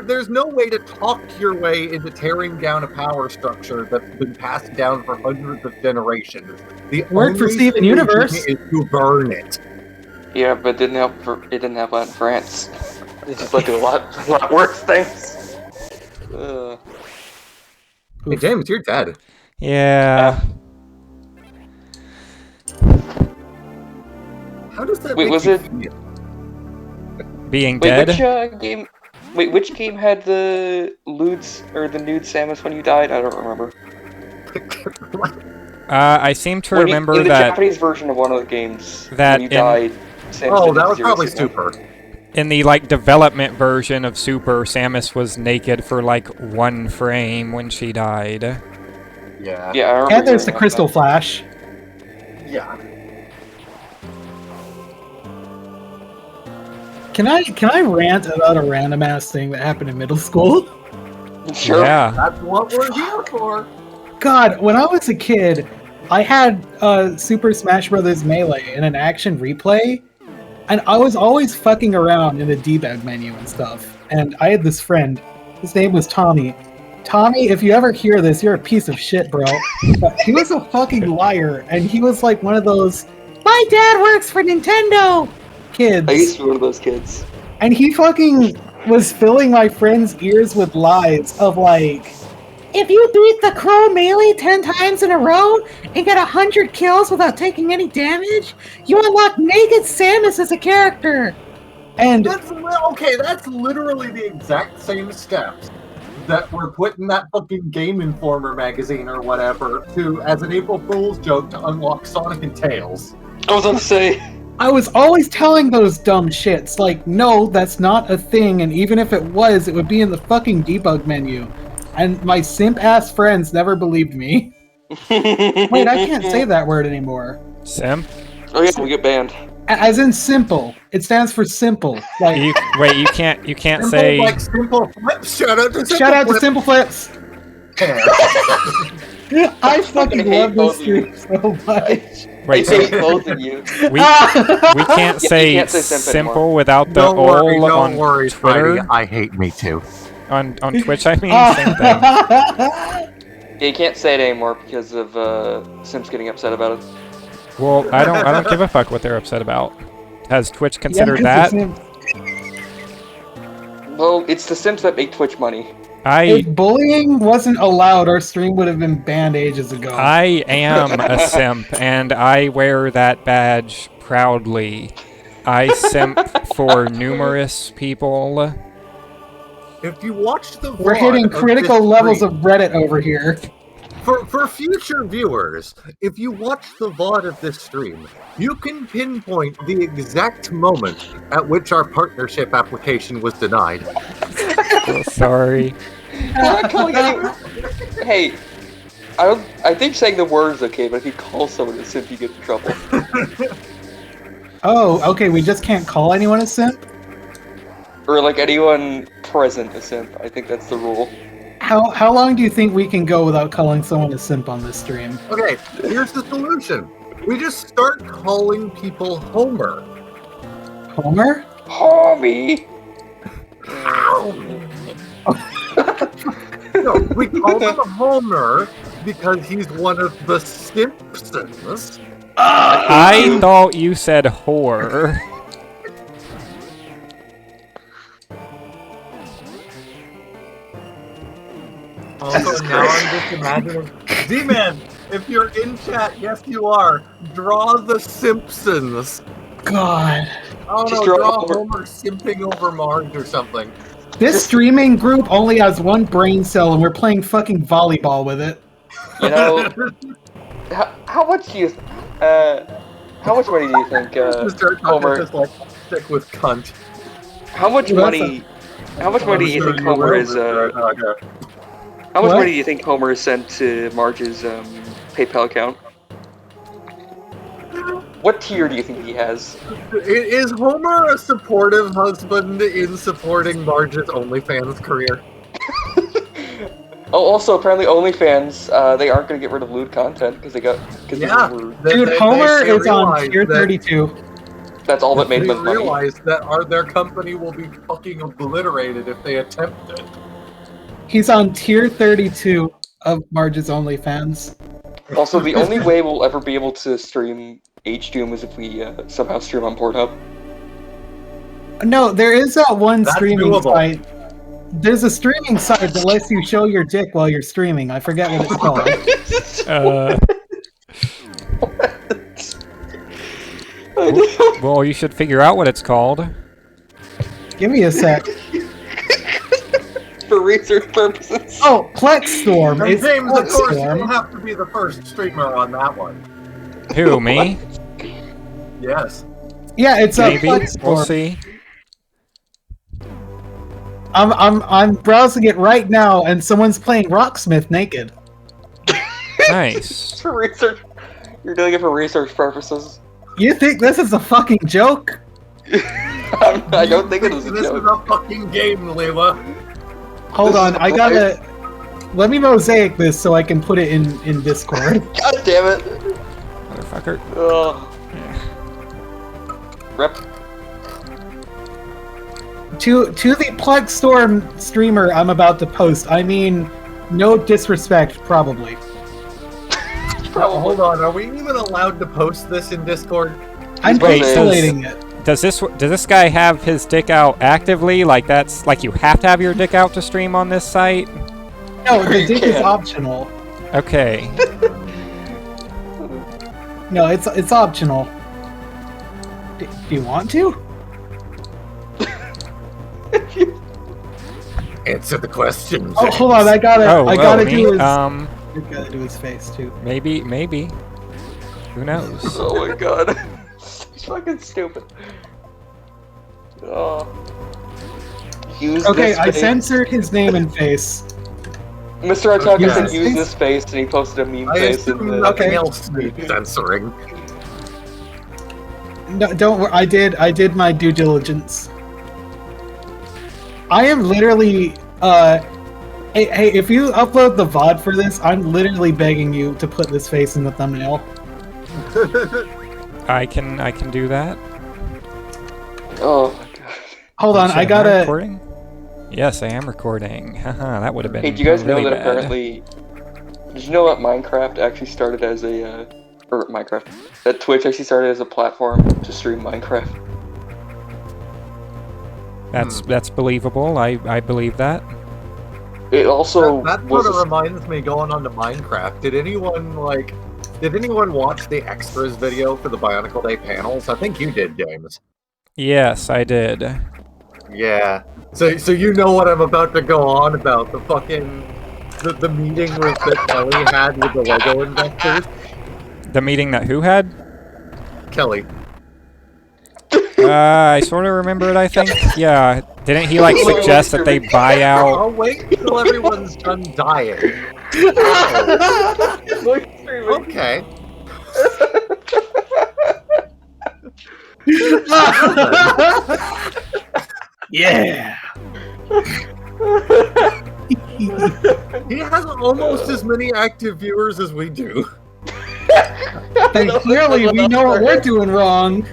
there's no way to talk your way into tearing down a power structure that's been passed down for hundreds of generations. The Word for Steven Universe is to burn it. Yeah, but it didn't help out in France. It just led to a lot worse things. Hey James, you're dead. Yeah. How does that Wait, make was you it feel? Being dead? Which game had the lewds or the nude Samus when you died? I don't remember. I seem to remember in the that Japanese version of one of the games that when you died. Oh, that was probably Super. In the like development version of Super, Samus was naked for like 1 frame when she died. Yeah. Yeah, I remember. And there's the Crystal Flash. Yeah. Can I rant about a random ass thing that happened in middle school? Sure. Yeah. That's what we're here for. God, when I was a kid, I had Super Smash Bros. Melee in an action replay, and I was always fucking around in the debug menu and stuff. And I had this friend, his name was Tommy. Tommy, if you ever hear this, you're a piece of shit, bro. But he was a fucking liar, and he was like one of those, my dad works for Nintendo kids. I used to be one of those kids. And he fucking was filling my friend's ears with lies of like, if you beat the Crow Melee 10 times in a row and get 100 kills without taking any damage, you unlock Naked Samus as a character. And that's literally the exact same steps that were put in that fucking Game Informer magazine or whatever as an April Fool's joke to unlock Sonic and Tails. I was gonna say. I was always telling those dumb shits, like, no, that's not a thing, and even if it was, it would be in the fucking debug menu. And my simp-ass friends never believed me. Wait, I can't say that word anymore. Simp? Oh yeah, we get banned. As in simple. It stands for simple. Like, You can't Simple, say... like Simple Flips. Shout out to Simple shout out to Flips. Simple Flips! I fucking love this stream so much. Wait, I hate both of you. we can't say, can't say simp simple anymore. without the Don't worry, on don't worry, Twitter. Spidey. I hate me too. On Twitch, I mean, same thing. Yeah, you can't say it anymore because of Sims getting upset about it. Well, I don't give a fuck what they're upset about. Has Twitch considered Yeah, that? Well, it's the Sims that make Twitch money. If bullying wasn't allowed, our stream would have been banned ages ago. I am a simp, and I wear that badge proudly. I simp for numerous people. If you watch the We're VOD hitting of critical this levels stream- of Reddit over here. For future viewers, if you watch the VOD of this stream, you can pinpoint the exact moment at which our partnership application was denied. Oh, sorry. I'm not calling anyone. Hey, I think saying the word is okay, but if you call someone a simp, you get in trouble. Oh, okay, we just can't call anyone a simp? Or like anyone present a simp. I think that's the rule. How long do you think we can go without calling someone a simp on this stream? Okay, here's the solution. We just start calling people Homer. Homer? Homie! No, we call him Homer because he's one of the Simpsons. I thought you said whore. Also, now I'm just imagining. D-Man, if you're in chat, yes you are. Draw the Simpsons. God. Oh Just no, draw draw Homer. Homer simping over Marge or something. This streaming group only has one brain cell and we're playing fucking volleyball with it. You know, how much do you, how much money do you think, Homer, just like stick with cunt. how much money do you think Homer is, how much What? money do you think Homer is sent to Marge's, PayPal account? What tier do you think he has? Is Homer a supportive husband in supporting Marge's OnlyFans career? Oh, also, apparently OnlyFans, they aren't going to get rid of lewd content, because they got, Yeah. Dude, Homer is on realize tier that- 32. that's all that made They him money. realize that their company will be fucking obliterated if they attempt it. He's on tier 32 of Marge's OnlyFans. Also, the only way we'll ever be able to stream H-Doom is if we, somehow stream on Pornhub. No, there is that one That's streaming doable. site. There's a streaming site that lets you show your dick while you're streaming. I forget what it's called. Well, you should figure out what it's called. Give me a sec. For research purposes. Oh, Plexstorm. And It's James, of course, you Plexstorm. don't have to be the first streamer on that one. Who, me? Yes. Yeah, it's a Maybe. Plexstorm. We'll see. I'm browsing it right now, and someone's playing Rocksmith naked. Nice. For research. You're doing it for research purposes. You think this is a fucking joke? I don't think it is a This joke. is a fucking game, Leela. Hold This on, is I gotta. Let me mosaic this so I can put it in Discord. God damn it. Motherfucker. Ugh. Rep. To the Plexstorm streamer I'm about to post, I mean, no disrespect, probably. Hold on, are we even allowed to post this in Discord? I'm Wait, pixelating it. Does this guy have his dick out actively? Like that's like you have to have your dick out to stream on this site? No, the dick is can. optional. Okay. No, it's optional. Do you want to? Answer the question. Oh, hold on, I gotta me? do his. I gotta do his face too. Maybe. Who knows? Oh my god. It's fucking stupid. Oh. Use Okay, this I face. censored his name and face. Mr. Ataka Use said this use face? this face and he posted a meme I face in assume the... nothing Okay. else needs censoring. No, don't worry. I did my due diligence. I am literally. Hey, if you upload the VOD for this, I'm literally begging you to put this face in the thumbnail. I can do that. Oh my god. Hold on, Shit, I am gotta. recording? Yes, I am recording. Haha, that would have been. Hey, do you guys really know that bad. apparently... Did you know that Minecraft actually started as a, or Minecraft. That Twitch actually started as a platform to stream Minecraft. That's believable. I believe that. It also That was... sort of reminds me going on to Minecraft. Did anyone watch the extras video for the Bionicle Day panels? I think you did, James. Yes, I did. Yeah. So you know what I'm about to go on about, the fucking the meeting that Kelly had with the Lego investors. The meeting that who had? Kelly. I sort of remember it, I think. Yeah. Didn't he, like, suggest that they buy out... I'll wait until everyone's done dying. Okay. Yeah. He has almost as many active viewers as we do. And clearly we know what we're doing wrong.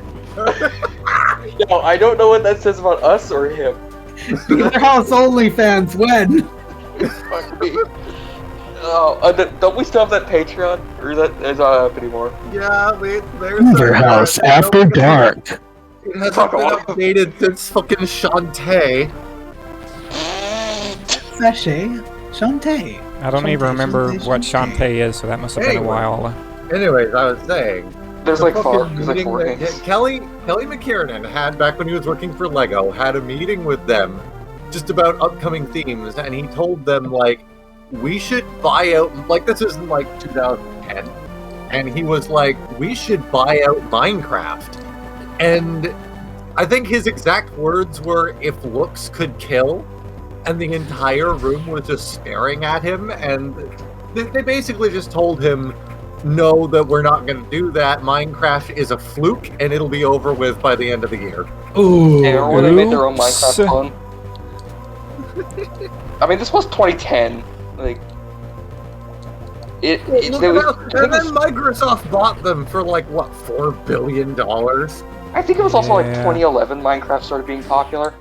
No, I don't know what that says about us or him. Your house only fans when? Fuck me. Oh, don't we still have that Patreon? Or is that not up anymore? Yeah, there's Your house after dark. It hasn't been updated since fucking Shantae. Sachet. Shantae. I don't even remember Shantae, what Shantae. Shantae is, so that must have been a Anyway. while. Anyways, I was saying. There's the like fucking there's like meeting 4 that- things. Kelly McKiernan had, back when he was working for Lego, had a meeting with them just about upcoming themes, and he told them, like, we should buy out, like, this is in, like, 2010, and he was like, we should buy out Minecraft. And I think his exact words were, if looks could kill, and the entire room was just staring at him, and they basically just told him, no, that we're not going to do that. Minecraft is a fluke, and it'll be over with by the end of the year. Ooh. Hey, remember when they made their own Oops. Minecraft clone? I mean, this was 2010. Like, And then Microsoft bought them for, like, what, $4 billion? I think it was also like Yeah. 2011 Minecraft started being popular.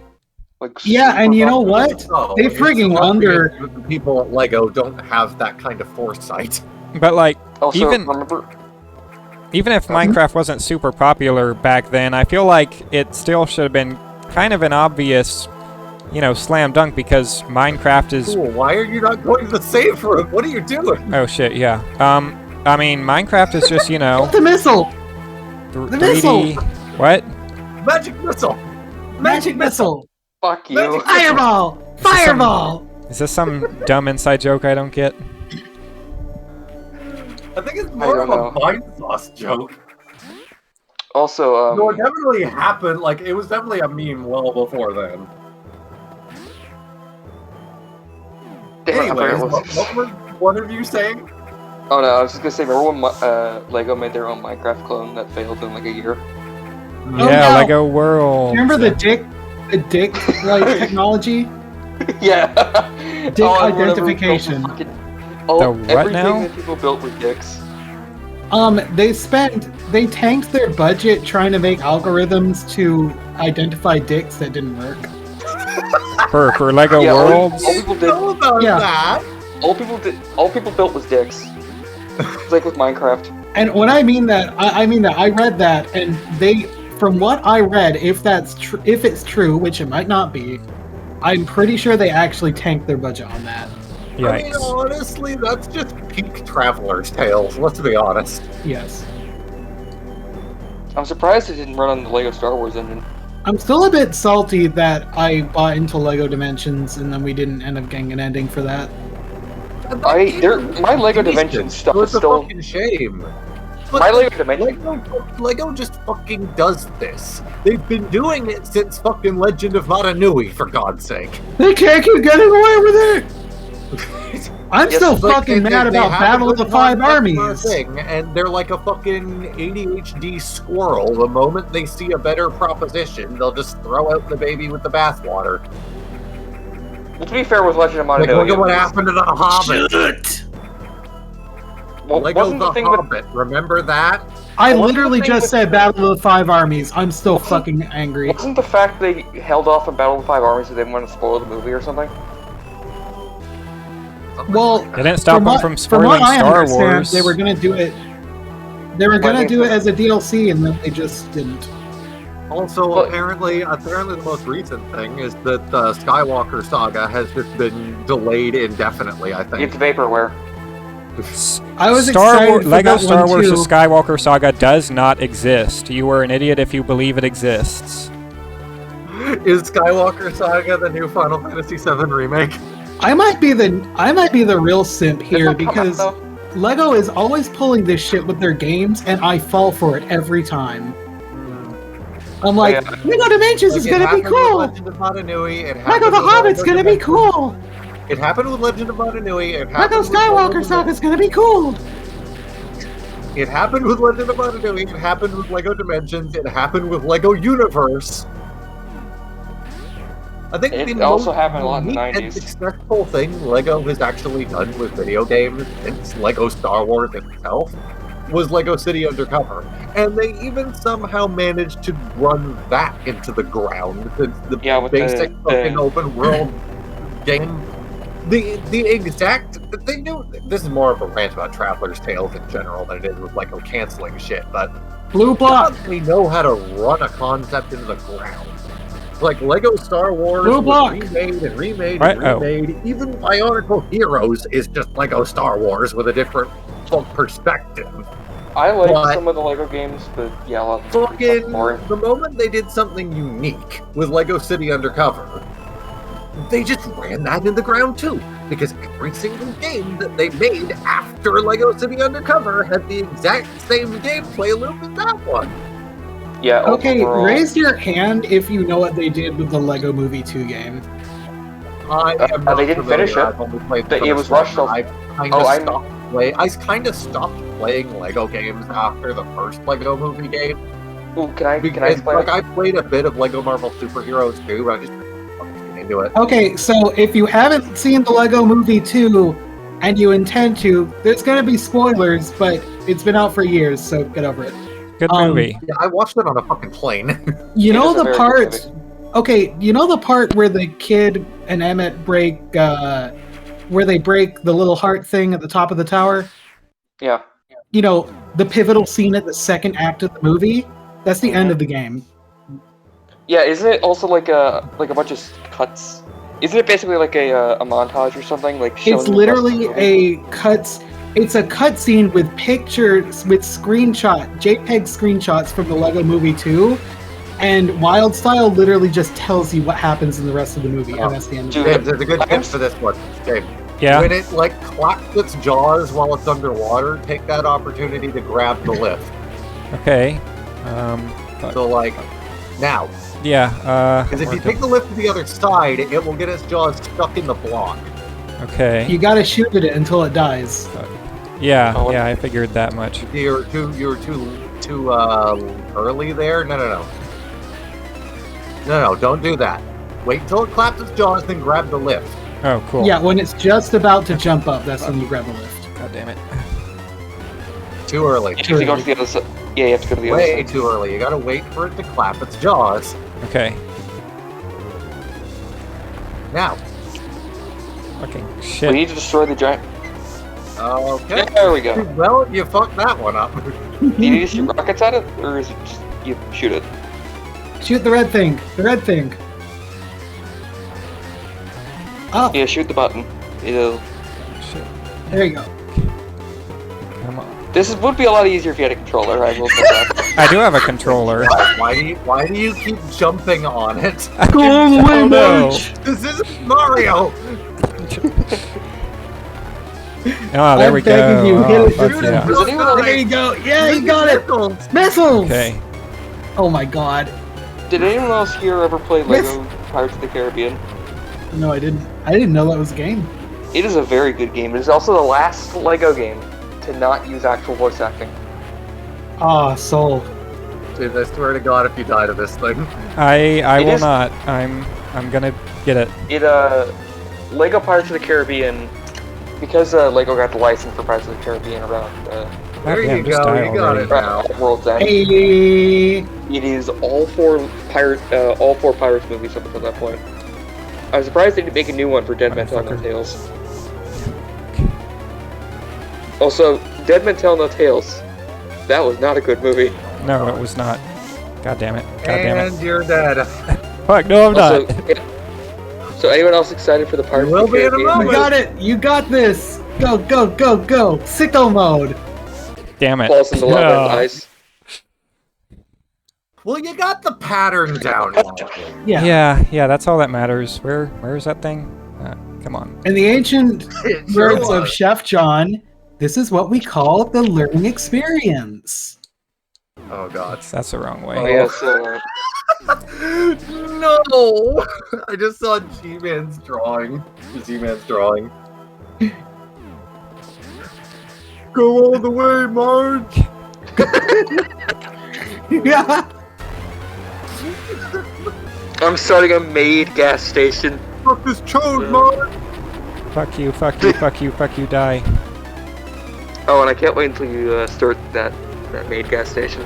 Like, Yeah, super and you know popular. what? Oh, They it's frigging obvious under. that the people at Lego don't have that kind of foresight. But like, Also, even remember, even if Minecraft wasn't super popular back then, I feel like it still should have been kind of an obvious, slam dunk, because Minecraft is. Cool. Why are you not going to the save room? What are you doing? Oh shit, yeah. I mean, Minecraft is just, The missile! The 3D. missile! What? Magic missile! Magic missile! fuck you. Magic- Fireball! Fireball! Is this some dumb inside joke I don't get? I think it's more of don't a vine sauce joke. Also, No, it definitely happened. Like, it was definitely a meme well before then. damn, I Anyways, forgot what are you saying? Oh no, I was just gonna say, remember when Lego made their own Minecraft clone that failed in like a year? Oh, Yeah, no. Lego World. Remember the dick like technology? Yeah. Dick I remember identification. people fucking- Oh, The what everything now? that people built with dicks. They tanked their budget trying to make algorithms to identify dicks that didn't work. For Lego Yeah, Worlds. all people did. Know about Yeah. that? All people built was dicks. It's like with Minecraft. And when I mean that, I mean that I read that, and from what I read, if it's true, which it might not be, I'm pretty sure they actually tanked their budget on that. I mean, Yikes. honestly, that's just peak Traveler's Tales. Let's be honest. Yes. I'm surprised it didn't run on the Lego Star Wars engine. I'm still a bit salty that I bought into Lego Dimensions and then we didn't end up getting an ending for that. My Lego Dimensions stuff It's is a still. fucking shame. My Lego Dimensions. Lego just fucking does this. They've been doing it since fucking Legend of Mata Nui, for God's sake. They can't keep getting away with it! I'm Yes, still Like, fucking mad they about have Battle of the good Five concept for a Armies. thing, and they're like a fucking ADHD squirrel. The moment they see a better proposition, they'll just throw out the baby with the bathwater. Well, to be fair with Legend of Mana Like, Nui, look at what happened to the Hobbit. well, Lego wasn't the the thing with Hobbit. Remember that? I Well, literally the thing just with- said Battle of the Five Armies. I'm still fucking angry. wasn't the fact they held off on Battle of the Five Armies so they didn't want to spoil the movie or something? Well, They didn't stop them from from spoiling what I Star understand, Wars. they were gonna do it. They were gonna think do it so. as a DLC, and then they just didn't. Also, But- apparently the most recent thing is that the Skywalker saga has just been delayed indefinitely, I think. It's vaporware. I was Star excited Wars, for Lego that Star one Wars: too. The Skywalker Saga does not exist. You are an idiot if you believe it exists. Is Skywalker Saga the new Final Fantasy VII remake? I might be the real simp here Did that come out, because though? Lego is always pulling this shit with their games, and I fall for it every time. I'm like, Yeah. Lego Dimensions is Like, it gonna be happened with cool. Legend of Mata Nui, it Lego happened the with Hobbit's Lego gonna be Dimensions. cool. It happened with Legend of Mata Nui. It Lego happened with Skywalker Lego Saga's gonna be cool. It happened with Legend of Mata Nui. It happened with Lego Dimensions. It happened with Lego Universe. I think It the also most happened a lot in the unique and 90s. successful thing Lego has actually done with video games since Lego Star Wars itself was Lego City Undercover. And they even somehow managed to run that into the ground. The Yeah, with basic the- fucking open world game. The exact they knew this is more of a rant about Traveler's Tales in general than it is with Lego canceling shit, but Blue block. they know how to run a concept into the ground. Like Lego Star Wars Blue was block. remade and remade What? and Oh. remade. Even Bionicle Heroes is just Lego Star Wars with a different perspective. I like But- some of the Lego games, but yeah, a lot of them are Fucking boring. the moment they did something unique with Lego City Undercover, they just ran that in the ground too. Because every single game that they made after Lego City Undercover had the exact same gameplay loop as that one. Yeah. Okay, overall, raise your hand if you know what they did with the Lego Movie 2 game. I am not they didn't familiar. finish it. I've only played It the was first one. rushed off- I kind Oh, of I'm- stopped playing. I kind of stopped playing Lego games after the first Lego Movie game. Ooh, can I Because explain? like I played a bit of Lego Marvel Superheroes too, but I just fucking get into it. Okay, so if you haven't seen the Lego Movie 2 and you intend to, there's gonna be spoilers, but it's been out for years, so get over it. Good Um, movie. Yeah, I watched it on a fucking plane. You It know is a the very part. good Okay, you know the part where the kid and Emmett break, where they break the little heart thing at the top of the tower. Yeah. You know the pivotal scene at the second act of the movie. That's the end of the game. Yeah, isn't it also like a bunch of cuts? Isn't it basically like a montage or something? Like showing It's the literally rest of the movie? a cuts. It's a cutscene with pictures, with JPEG screenshots from the Lego Movie 2, and Wild Style literally just tells you what happens in the rest of the movie, and that's the end of Dude, it. James, there's a good tip for this one. James, Yeah. when it like claps its jaws while it's underwater, take that opportunity to grab the lift. Okay. So like, now, Yeah. because if you take the lift to the other side, it will get its jaws stuck in the block. Okay. You gotta shoot at it until it dies. Yeah. Oh, Yeah. I figured that much. You're too early there. No, don't do that. Wait until it claps its jaws, then grab the lift. Oh, cool. Yeah, when it's just about to jump up, that's when you grab the lift. God damn it. Too early. You have to go to the other side. Yeah, you have to go to the other Way side. too early. You gotta wait for it to clap its jaws. Okay. Now. Fucking We shit. need to destroy the giant. Okay. There we go. Well, you fucked that one up. Do you need to shoot rockets at it, or is it just you shoot it? Shoot the red thing. The red thing. Oh, Yeah, shoot the button. It'll... Shit. there you go. Come on. Would be a lot easier if you had a controller. I will say that. I do have a controller. Why do you keep jumping on it? Go all the way, Oh, no. Marge! This isn't Mario. Oh, there I'm we begging go. you, hit Oh, it, fuck shoot yeah. it. Does anyone There you go. Yeah, you got it. Missiles. Okay. Oh my god. Did anyone else here ever play Lego Pirates of the Caribbean? No, I didn't. I didn't know that was a game. It is a very good game. It is also the last Lego game to not use actual voice acting. Ah, soul. Dude, I swear to God, if you die to this thing. I It will is- not. I'm gonna get it. Lego Pirates of the Caribbean, because Lego got the license for Pirates of the Caribbean around There you Goddamn, just go, die you got already. it now. World's End. Hey. It is all four Pirates movies up until that point. I was surprised they didn't make a new one for Dead Men Tell No Motherfucker. Tales. Also, Dead Men Tell No Tales. That was not a good movie. No, it was not. God damn it. God damn it. And you're dead. Fuck, no, I'm Also, not. so anyone else excited for the Pirates You of the will be in a Caribbean? moment. You got it. You got this. Go, go, go, go. Sicko mode. Damn it. Falls in the lava and ice. Well, you got the pattern down. Yeah. Yeah, that's all that matters. Where is that thing? Come on. In the ancient It sure words of was. Chef John, this is what we call the learning experience. Oh God. That's the wrong way. Oh yeah, so No! I just saw G-Man's drawing. Z-Man's drawing. Go all the way, Marge! Yeah. I'm starting a maid gas station. Fuck this chode, man! Fuck you, fuck you, fuck you, fuck you, die. Oh, and I can't wait until you start that maid gas station.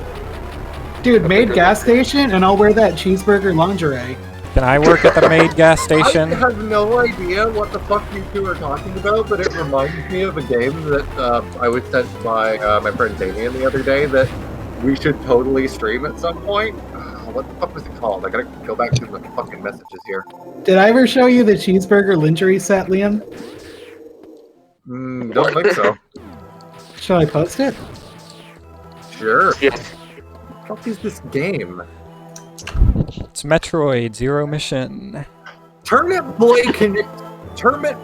Dude, maid gas station, and I'll wear that cheeseburger lingerie. Can I work at the maid gas station? I have no idea what the fuck you two are talking about, but it reminds me of a game that I was sent by my friend Damien the other day that we should totally stream at some point. What the fuck was it called? I gotta go back to the fucking messages here. Did I ever show you the cheeseburger lingerie set, Liam? Don't think so. Shall I post it? Sure. Yes. What the fuck is this game? It's Metroid Zero Mission. Turnip Boy Turnip.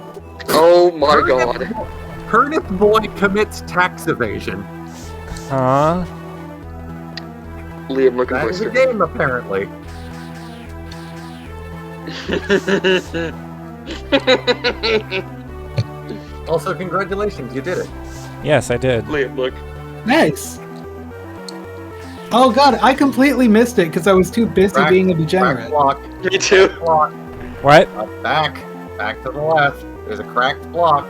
Oh my god. Turnip Boy commits tax evasion. Huh? Liam, looking That for is a game, apparently. Also, congratulations, you did it. Yes, I did. Liam, look. Nice. Oh god, I completely missed it because I was too busy Crack- being a Crack degenerate. block. Me too. Block. What? Back. Back to the left. There's a cracked block.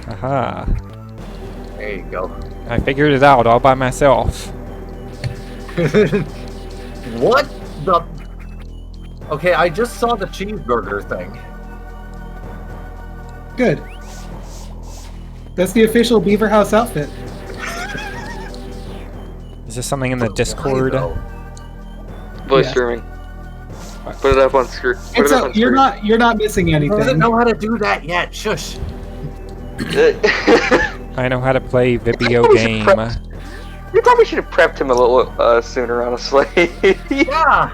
Aha. There you go. I figured it out all by myself. What the... Okay, I just saw the cheeseburger thing. Good. That's the official Beaver House outfit. Is this something in the Discord? Why, though? Voice Yeah. streaming. Put it up on screen. Put it up on You're screen. not missing He doesn't anything. know how to do that yet. Shush. I know how to play video we should game. You probably should have prepped him a little sooner, honestly. Yeah.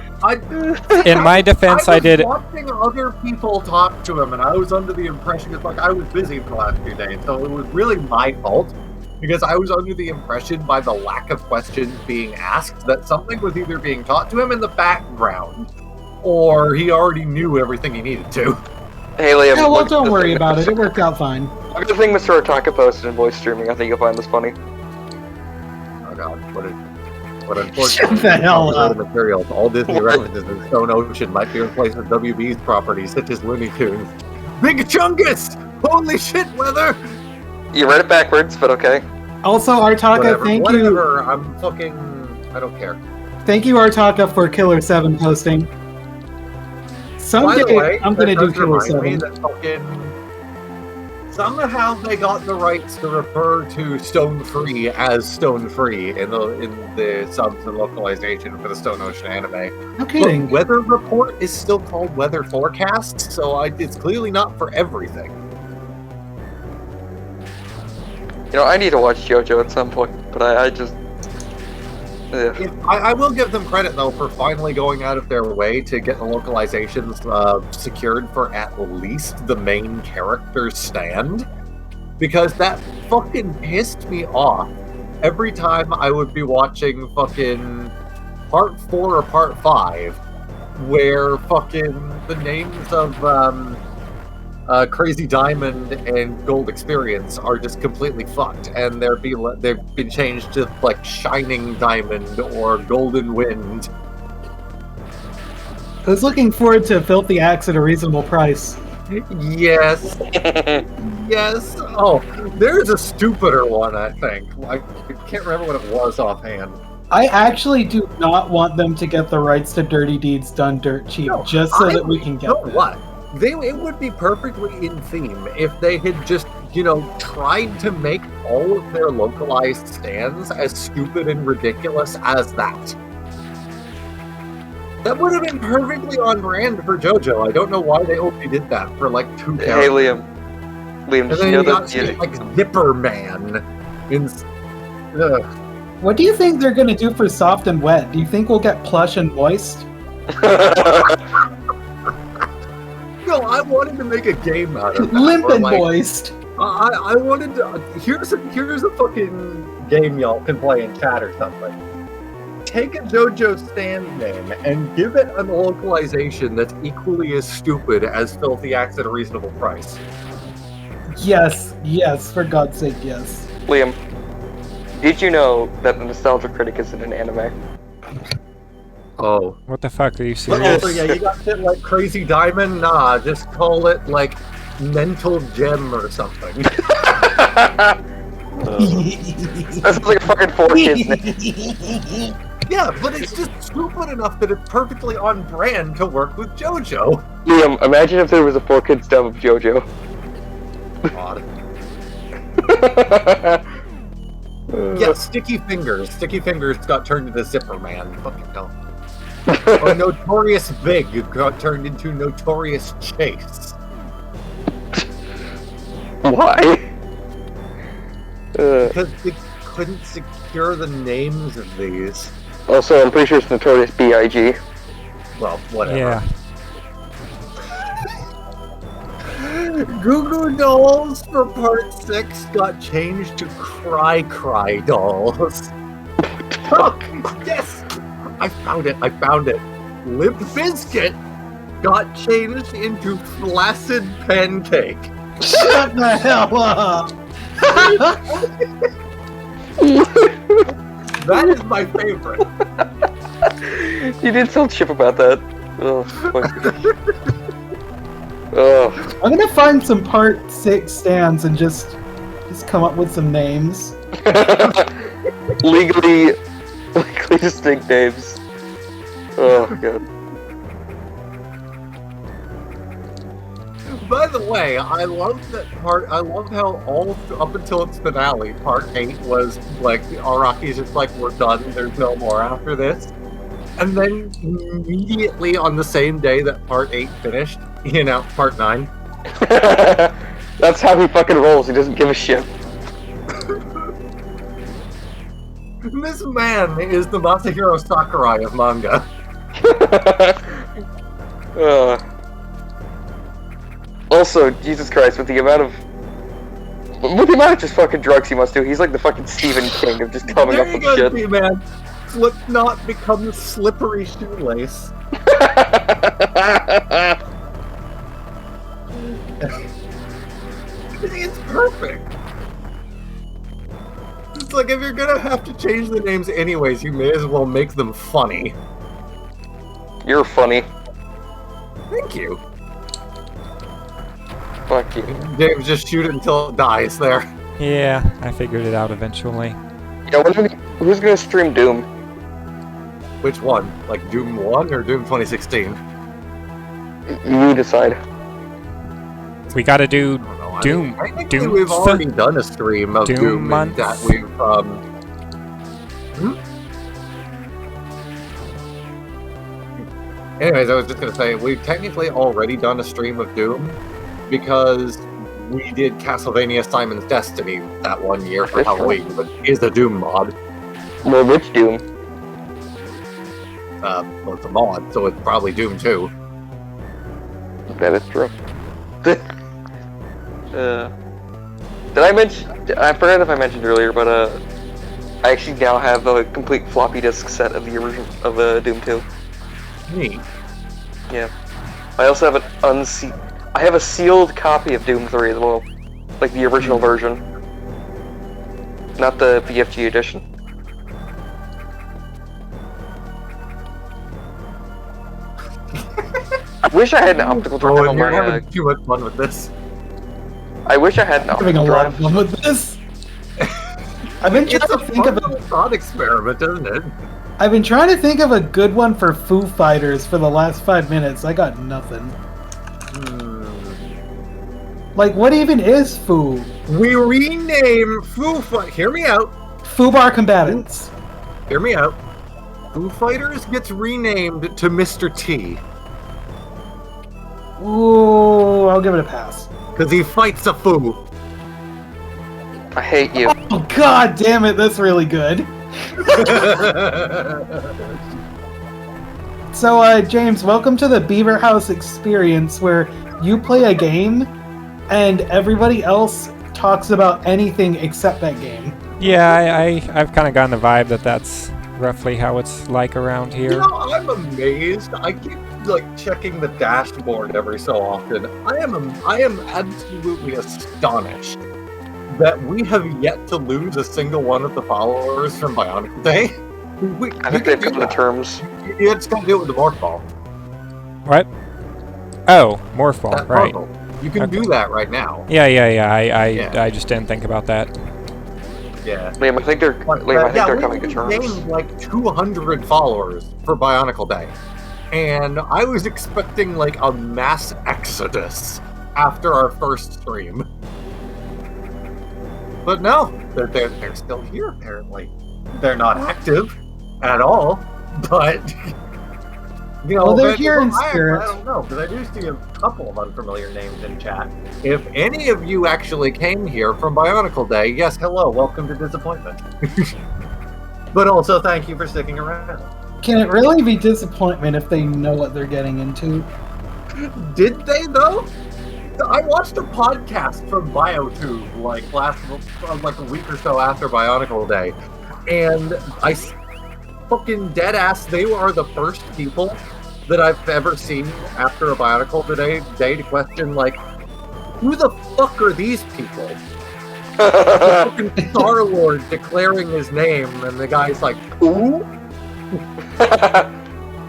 In my defense, I did. was watching other people talk to him, and I was under the impression that I was busy for the last few days, so it was really my fault. Because I was under the impression by the lack of questions being asked that something was either being taught to him in the background, or he already knew everything he needed to. Hey, Liam. Yeah, well, look at don't the worry thing about that it. It worked out fine. Look at the thing Mr. Otaka posted in voice streaming. I think you'll find this funny. Oh god, what unfortunately Shut the hell up. materials. All Disney references in Stone Ocean might be replaced with WB's properties, such as Looney Tunes. Big Chungus! Holy shit, weather! You read it backwards, but okay. Also, Artaka, thank you. Whatever, I'm fucking... I don't care. Thank you, Artaka, for Killer 7 posting. By Someday, the way, I'm gonna that do does Killer remind me 7. that fucking... Somehow they got the rights to refer to Stone Free as Stone Free in the subs and localization for the Stone Ocean anime. No kidding. But Weather Report is still called Weather Forecast, so it's clearly not for everything. You know, I need to watch JoJo at some point, but I just... Ugh. I will give them credit, though, for finally going out of their way to get the localizations secured for at least the main character's stand. Because that fucking pissed me off every time I would be watching fucking Part 4 or Part 5, where fucking the names of Crazy Diamond and Gold Experience are just completely fucked, and they've been changed to like Shining Diamond or Golden Wind. I was looking forward to Filthy Axe at a reasonable price. Yes, yes. Oh, there's a stupider one. I think I can't remember what it was offhand. I actually do not want them to get the rights to Dirty Deeds done dirt cheap, No, just so that we can get You know them. what? It would be perfectly in theme if they had just, tried to make all of their localized stands as stupid and ridiculous as that. That would have been perfectly on brand for JoJo. I don't know why they only did that for like 2 characters. Hey, Liam. Liam, And did then you you know got that... shit like Zipper Man. Ugh. What do you think they're gonna do for Soft and Wet? Do you think we'll get Plush and Moist? No, I wanted to make a game out of that. Limp where, and like, Moist. I wanted to. Here's a fucking game y'all can play in chat or something. Take a JoJo stand name and give it an localization that's equally as stupid as Filthy Axe at a reasonable price. Yes, for God's sake, yes. Liam, Did you know that the Nostalgia Critic is in an anime? Oh. What the fuck, are you But serious? also, yeah, you got shit like Crazy Diamond? Nah, just call it, like, Mental Gem or something. That sounds like a fucking 4Kids name. Yeah, but it's just stupid enough that it's perfectly on brand to work with JoJo. Liam, imagine if there was a 4Kids dub of JoJo. God. Yeah, Sticky Fingers. Sticky Fingers got turned into Zipper Man. Fucking hell. Or Notorious Big got turned into Notorious Chase. Why? Because they couldn't secure the names of these. Also, I'm pretty sure it's Notorious B.I.G. Well, whatever. Yeah. Goo Goo Dolls for Part 6 got changed to Cry Cry Dolls. Fuck! Yes! I found it. Limp Bizkit got changed into Flaccid Pancake. Shut the hell up! That is my favorite. You did some shit about that. Oh, fuck. Oh. I'm gonna find some Part 6 stands and just come up with some names. legally distinct names. Oh god. By the way, I love how all up until its finale, Part 8 was like Araki's just like, we're done, there's no more after this. And then immediately on the same day that Part 8 finished, he announced Part 9. That's how he fucking rolls, he doesn't give a shit. This man is the Masahiro Sakurai of manga. Also, Jesus Christ, with the amount of just fucking drugs he must do, he's like the fucking Stephen King of just coming There up you with go, shit. T-Man. Slipknot becomes Slippery Shoelace. It's perfect. It's like, if you're gonna have to change the names anyways, you may as well make them funny. You're funny. Thank you. Fuck you. James, just shoot it until it dies there. Yeah, I figured it out eventually. Yeah, who's gonna stream Doom? Which one? Like Doom 1 or Doom 2016? You decide. We gotta do I don't know. Doom. I think Doom. we've already done a stream of Doom Doom month. that we've Anyways, I was just gonna say we've technically already done a stream of Doom because we did Castlevania Simon's Destiny that one year for That's Halloween, but it is a Doom mod. Well, which Doom? Well, it's a mod, so it's probably Doom 2. That is true. Did I mention? I forgot if I mentioned earlier, but I actually now have a complete floppy disk set of the original of Doom 2. Neat. Yeah. I also have I have a sealed copy of Doom 3 as well, like the original version, not the BFG edition. I wish I had an optical drive Oh, on you're my. having too much fun with this. I wish I had an Having a optical lot of drive. fun with this. I've been trying It's a to think of fun little thought experiment, isn't it? I've been trying to think of a good one for Foo Fighters for the last 5 minutes. I got nothing. Like, what even is Foo? We rename Foo Fighters. Hear me out. Foobar Combatants. Hear me out. Foo Fighters gets renamed to Mr. T Ooh, I'll give it a pass. because he fights a foo. I hate you. Oh, god damn it, that's really good. So, James, welcome to the Beaver House experience where you play a game and everybody else talks about anything except that game. Yeah, I've kind of gotten the vibe that that's roughly how it's like around here. You know, I'm amazed. I keep like checking the dashboard every so often. I am absolutely astonished that we have yet to lose a single one of the followers from Bionicle Day. I think they've come to terms. You just gotta do it with the Morph Ball. What? Oh, Morph Ball, That right. purple. You can Okay. do that right now. Yeah. Yeah. I just didn't think about that. Yeah. Liam, I think they're coming to we terms. gained like 200 followers for Bionicle Day. And I was expecting like a mass exodus after our first stream. But no, they're still here apparently. They're not active at all, but you know, Well, they're but- here in I spirit. don't know, because I do see a couple of unfamiliar names in chat. If any of you actually came here from Bionicle Day, yes, hello, welcome to Disappointment. But also, thank you for sticking around. Can it really be disappointment if they know what they're getting into? Did they though? I watched a podcast from BioTube like a week or so after Bionicle Day, and I fucking dead ass. They are the first people that I've ever seen after a Bionicle day to question like, who the fuck are these people? The fucking Star Lord declaring his name, and the guy's like, who?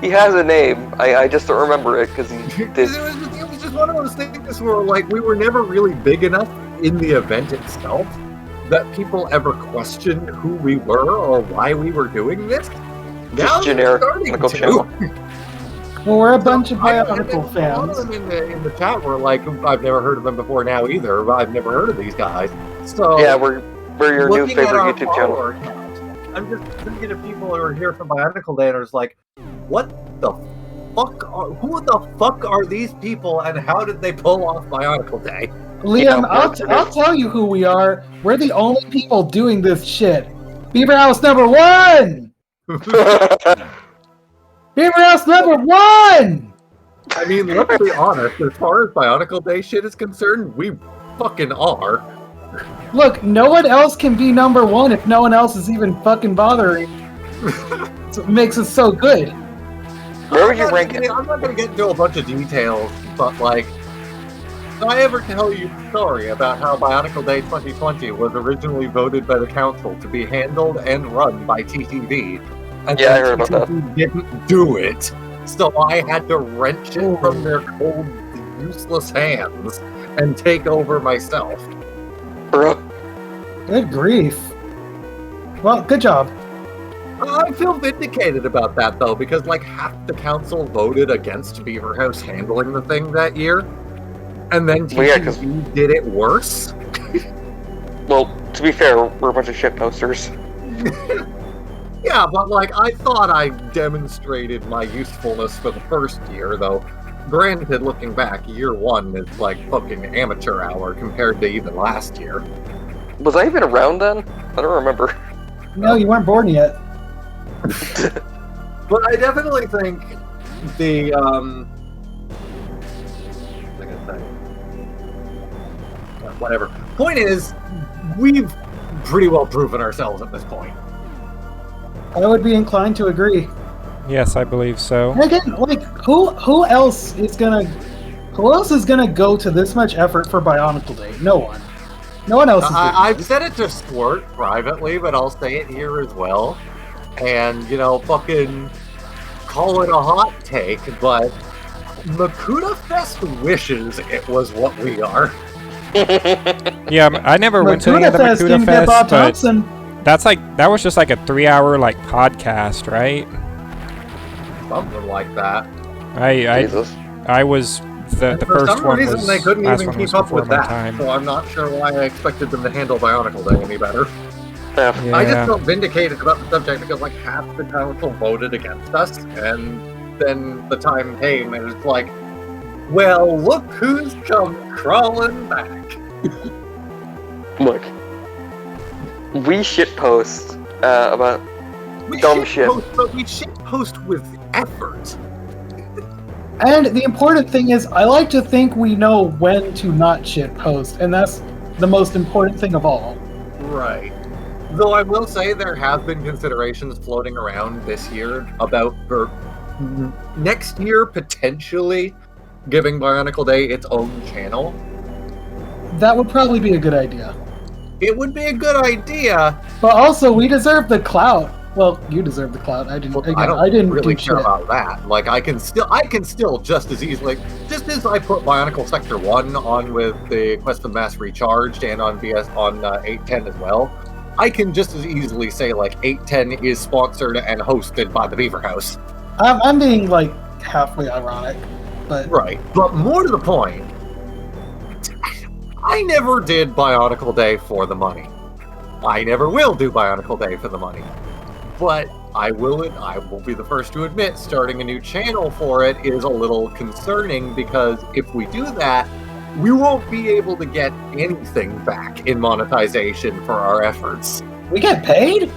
He has a name. I just don't remember it because he did. It was just one of those things where like we were never really big enough in the event itself that people ever questioned who we were or why we were doing this. Now they're generic starting Bionicle to. channel. Well, we're a bunch of I know, Bionicle and a lot of fans. them in the chat were like, I've never heard of them before now either. I've never heard of these guys. So Yeah, we're your new looking at favorite our YouTube channel. follower count, I'm just thinking of people who are here from Bionicle Day and are just like, what the fuck? Who the fuck are these people and how did they pull off Bionicle Day? Liam, Yeah, I'll tell you who we are. We're the only people doing this shit. Beaver House number 1! Beaver House number 1! I mean, let's be honest, as far as Bionicle Day shit is concerned, we fucking are. Look, no one else can be number 1 if no one else is even fucking bothering. So it makes us so good. Where would you rank it? I'm not going to get into a bunch of details, but like, did I ever tell you the story about how Bionicle Day 2020 was originally voted by the council to be handled and run by TTV? And Yeah, I then heard about that. TTV didn't do it, so I had to wrench it from their cold, useless hands and take over myself. Bro, Good grief. Well, good job. I feel vindicated about that though, because like half the council voted against Beaver House handling the thing that year, and then Well, yeah, 'cause- TTV did it worse. well, to be fair, we're a bunch of shit posters. Yeah, but like I thought I demonstrated my usefulness for the first year, though. Granted, looking back, year 1 is like fucking amateur hour compared to even last year. Was I even around then? I don't remember. No, you weren't born yet. But I definitely think the what was I gonna say? Whatever. Point is, we've pretty well proven ourselves at this point. I would be inclined to agree. Yes, I believe so. And again, like who else is gonna go to this much effort for Bionicle Day? No one. No one else is doing I've this. said it to Squirt privately, but I'll say it here as well. And, you know, fucking call it a hot take, but Makuta Fest wishes it was what we are. Yeah, I never went to any of the Fest Makuta didn't get Bob Fest, but Thompson. that was just like a 3-hour like podcast, right? Something like that. Jesus. I was the And for first some one reason, was they couldn't last even one was keep up before with my that. time. So I'm not sure why I expected them to handle Bionicle Day any better. Yeah. I just Yeah. felt vindicated about the subject because like half the council voted against us, and then the time came and it's like, well, look who's come crawling back. Look. We shitpost about We Dumb shit. shitpost, but we shitpost with effort. And the important thing is, I like to think we know when to not shit post, and that's the most important thing of all. Right. Though I will say there have been considerations floating around this year about for next year potentially giving Bionicle Day its own channel. That would probably be a good idea. It would be a good idea. But also, we deserve the clout. Well, you deserve the clout. I didn't. Well, Again, I don't do really care shit. about that. Like, I can still just as easily, just as I put Bionicle Sector 1 on with the Quest for the Mass Recharged and on 810 as well, I can just as easily say, like, 810 is sponsored and hosted by the Beaver House. I'm being, like, halfway ironic. But Right. But more to the point, I never did Bionicle Day for the money. I never will do Bionicle Day for the money. But I will be the first to admit starting a new channel for it is a little concerning, because if we do that, we won't be able to get anything back in monetization for our efforts. we get paid?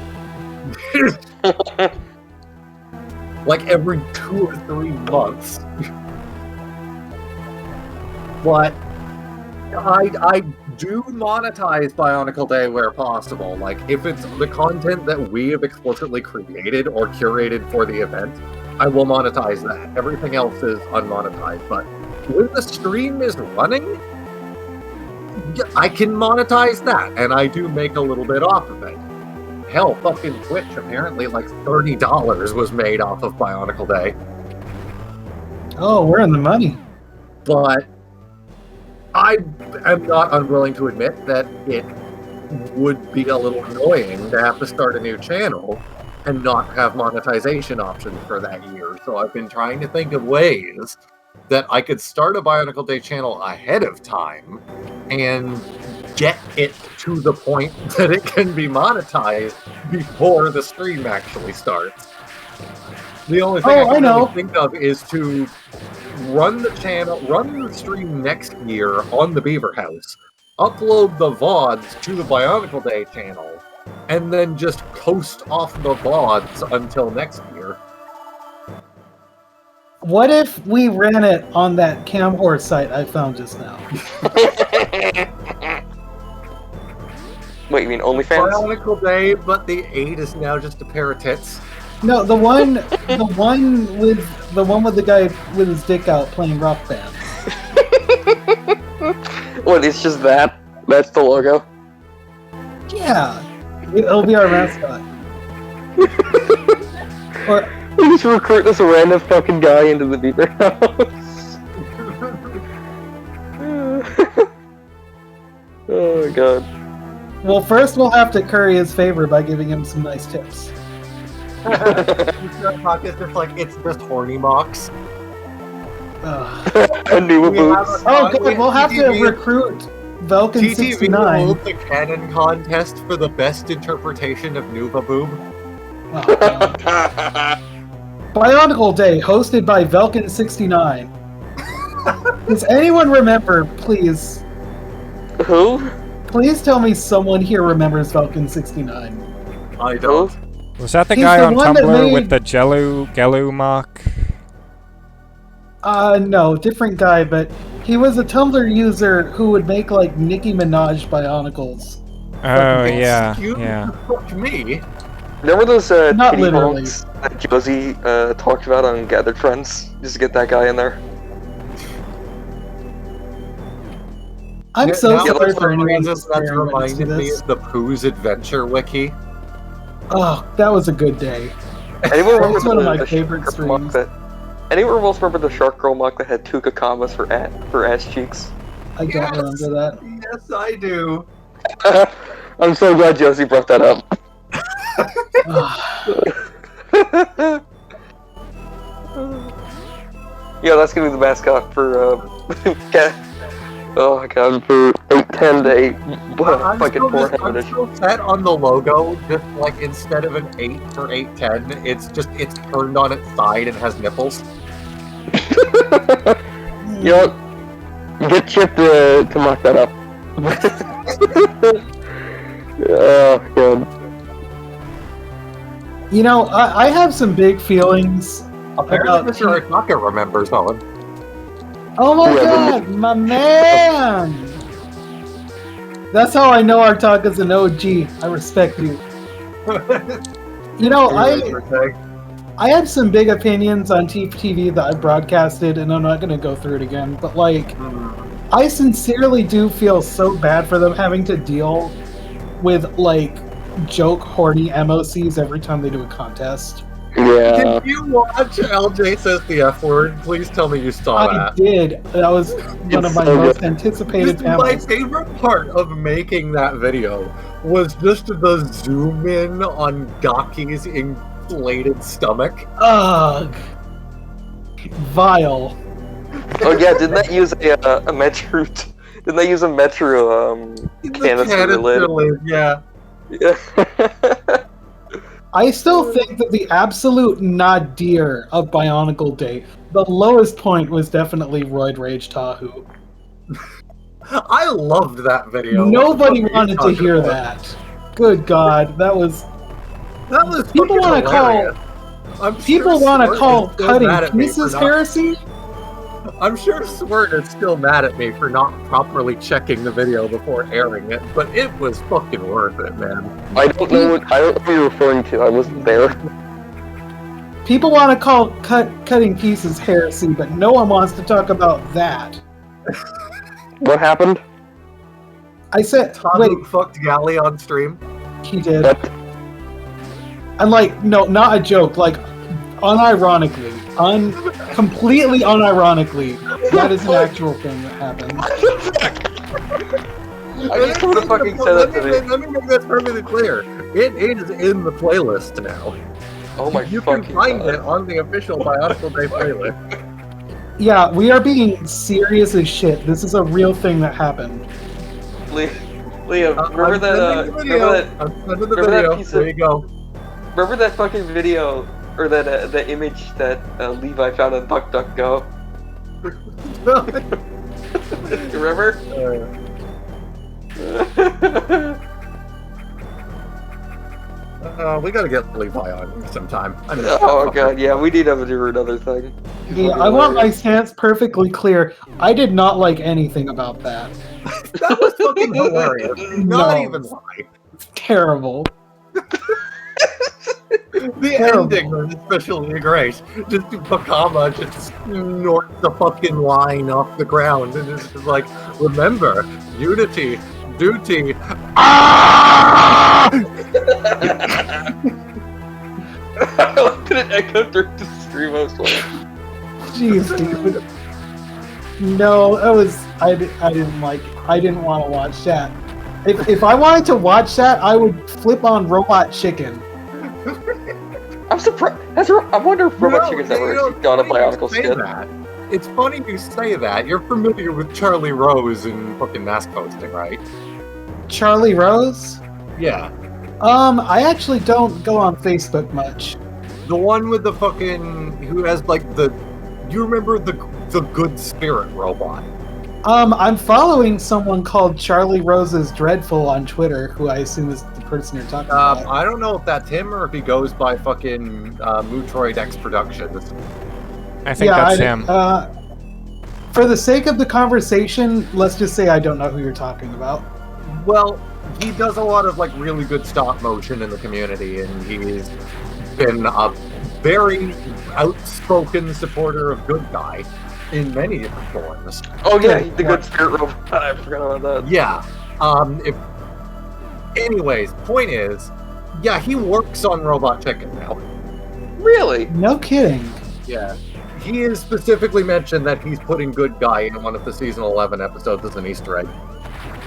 Like every 2 or 3 months. But I do monetize Bionicle Day where possible. Like, if it's the content that we have explicitly created or curated for the event, I will monetize that. Everything else is unmonetized. But when the stream is running, I can monetize that, and I do make a little bit off of it. Hell, fucking Twitch, apparently like $30 was made off of Bionicle Day. Oh, we're in the money. But I am not unwilling to admit that it would be a little annoying to have to start a new channel and not have monetization options for that year. So I've been trying to think of ways that I could start a Bionicle Day channel ahead of time and get it to the point that it can be monetized before the stream actually starts. The only thing I can really think of is to run the stream next year on the Beaver House, upload the VODs to the Bionicle Day channel, and then just coast off the VODs until next year. What if we ran it on that Camhorse site I found just now? Wait, you mean OnlyFans? Bionicle Day, but the 8 is now just a pair of tits. No, the one with the guy with his dick out playing Rock Band. What, it's just that? That's the logo? Yeah, it'll be our mascot. Or We just recruit this random fucking guy into the Beaver House. Oh my god. well, first we'll have to curry his favor by giving him some nice tips. It's just horny mocks. A new boobs. Oh, good. We'll have to recruit Velkin TTV 69. holds the canon contest for the best interpretation of Nuva Boob. Oh, God. Bionicle Day, hosted by Velkin 69. Does anyone remember, please? Who? Please tell me someone here remembers Velkin 69. I don't. Was that the He's guy the on one that Tumblr made- with the Gelu mock? No, different guy, but he was a Tumblr user who would make, like, Nicki Minaj Bionicles. Oh, yeah, Excuse yeah. Fuck me. Remember those Not kitty literally. honks that Josie talked about on Gathered Friends? Just to get that guy in there. I'm Yeah, so now sorry for for some anyone reason who's that's hearing witness to reminded me this. of the Pooh's Adventure Wiki. Oh, that was a good day. Anyone remember That's one of my the favorite shark mock streams. that? Anyone else remember the Shark Girl mock that had 2 kakamas for ass cheeks? I don't remember that. Yes, I do. I'm so glad Josie brought that up. Yeah, that's gonna be the mascot for oh my god, for 810 to 8 fucking 400 I'm still set on the logo, just like instead of an 8 for 810, it's turned on its side and has nipples. Yup. Get Chip to mock that up. Oh god. You know, I have some big feelings Apparently, about... Mr. Artaka remembers Owen. Oh my Yeah, god, my man! That's how I know Artaka's an OG. I respect you. You know, I have some big opinions on TV that I broadcasted, and I'm not going to go through it again, but like, I sincerely do feel so bad for them having to deal with like joke horny MOCs every time they do a contest. Yeah. Did you watch LJ Says the F Word? Please tell me you saw I that. did. That was one of my so most good. anticipated My panels. favorite part of making that video was just the zoom in on Gaki's inflated stomach. Ugh. Vile. Oh yeah, didn't that use a Metro? Didn't they use a Metro canister lid? lid, yeah. Yeah. I still think that the absolute nadir of Bionicle Day, the lowest point was definitely Roid Rage Tahu. I loved that video. Nobody What the fuck are you wanted to talking hear about? that. Good God, that was. That was People want to People want to call cutting pieces heresy. I'm sure Swirt is still mad at me for not properly checking the video before airing it, but it was fucking worth it, man. I don't know what you're referring to. I wasn't there. People want to call cutting pieces heresy, but no one wants to talk about that. What happened? I said, Tahu wait, fucked Galley on stream. he did. What? And like, no, not a joke, like, unironically, completely unironically, that is an actual thing that happened. I just want to fucking say that to me. Let me make that perfectly clear. It is in the playlist now. Oh my You can fucking find God. it on the official Bionicle Day playlist. Yeah, we are being serious as shit. This is a real thing that happened. Liam, remember I'm that? sending the video. I'm sending the remember that video. piece There of- you go. Remember that fucking video or that the image that Levi found on DuckDuckGo? Remember? We gotta get Levi on sometime. I mean, Oh god, yeah, we need to do another thing. Yeah, I want my stance perfectly clear. I did not like anything about that. That was fucking hilarious. Do not No. even lie. It's terrible. The Terrible. ending was especially great. Just Bakama just snorts the fucking line off the ground and it's just like, remember, unity, duty. Ah! I looked at it echo through the stream. I was like, Jeez, dude. No, that was I didn't like. I didn't want to watch that. If I wanted to watch that, I would flip on Robot Chicken. I'm surprised. I wonder if Robot Chicken's ever got a Bionicle skin. That. It's funny you say that. You're familiar with Charlie Rose and fucking mask posting, right? Charlie Rose? Yeah. I actually don't go on Facebook much. The one with the fucking who has like the you remember the good spirit robot. I'm following someone called Charlie Rose's Dreadful on Twitter, who I assume is the person you're talking about. I don't know if that's him or if he goes by fucking MONTHTROID X Productions. I think that's him. For the sake of the conversation, let's just say I don't know who you're talking about. Well, he does a lot of like really good stop motion in the community, and he's been a very outspoken supporter of Good Guy in many different forms. Oh yeah, the good spirit robot. I forgot about that. Yeah. Anyways, point is, yeah, he works on Robot Chicken now. Really? No kidding. Yeah. He is specifically mentioned that he's putting Good Guy in one of the season 11 episodes as an Easter egg.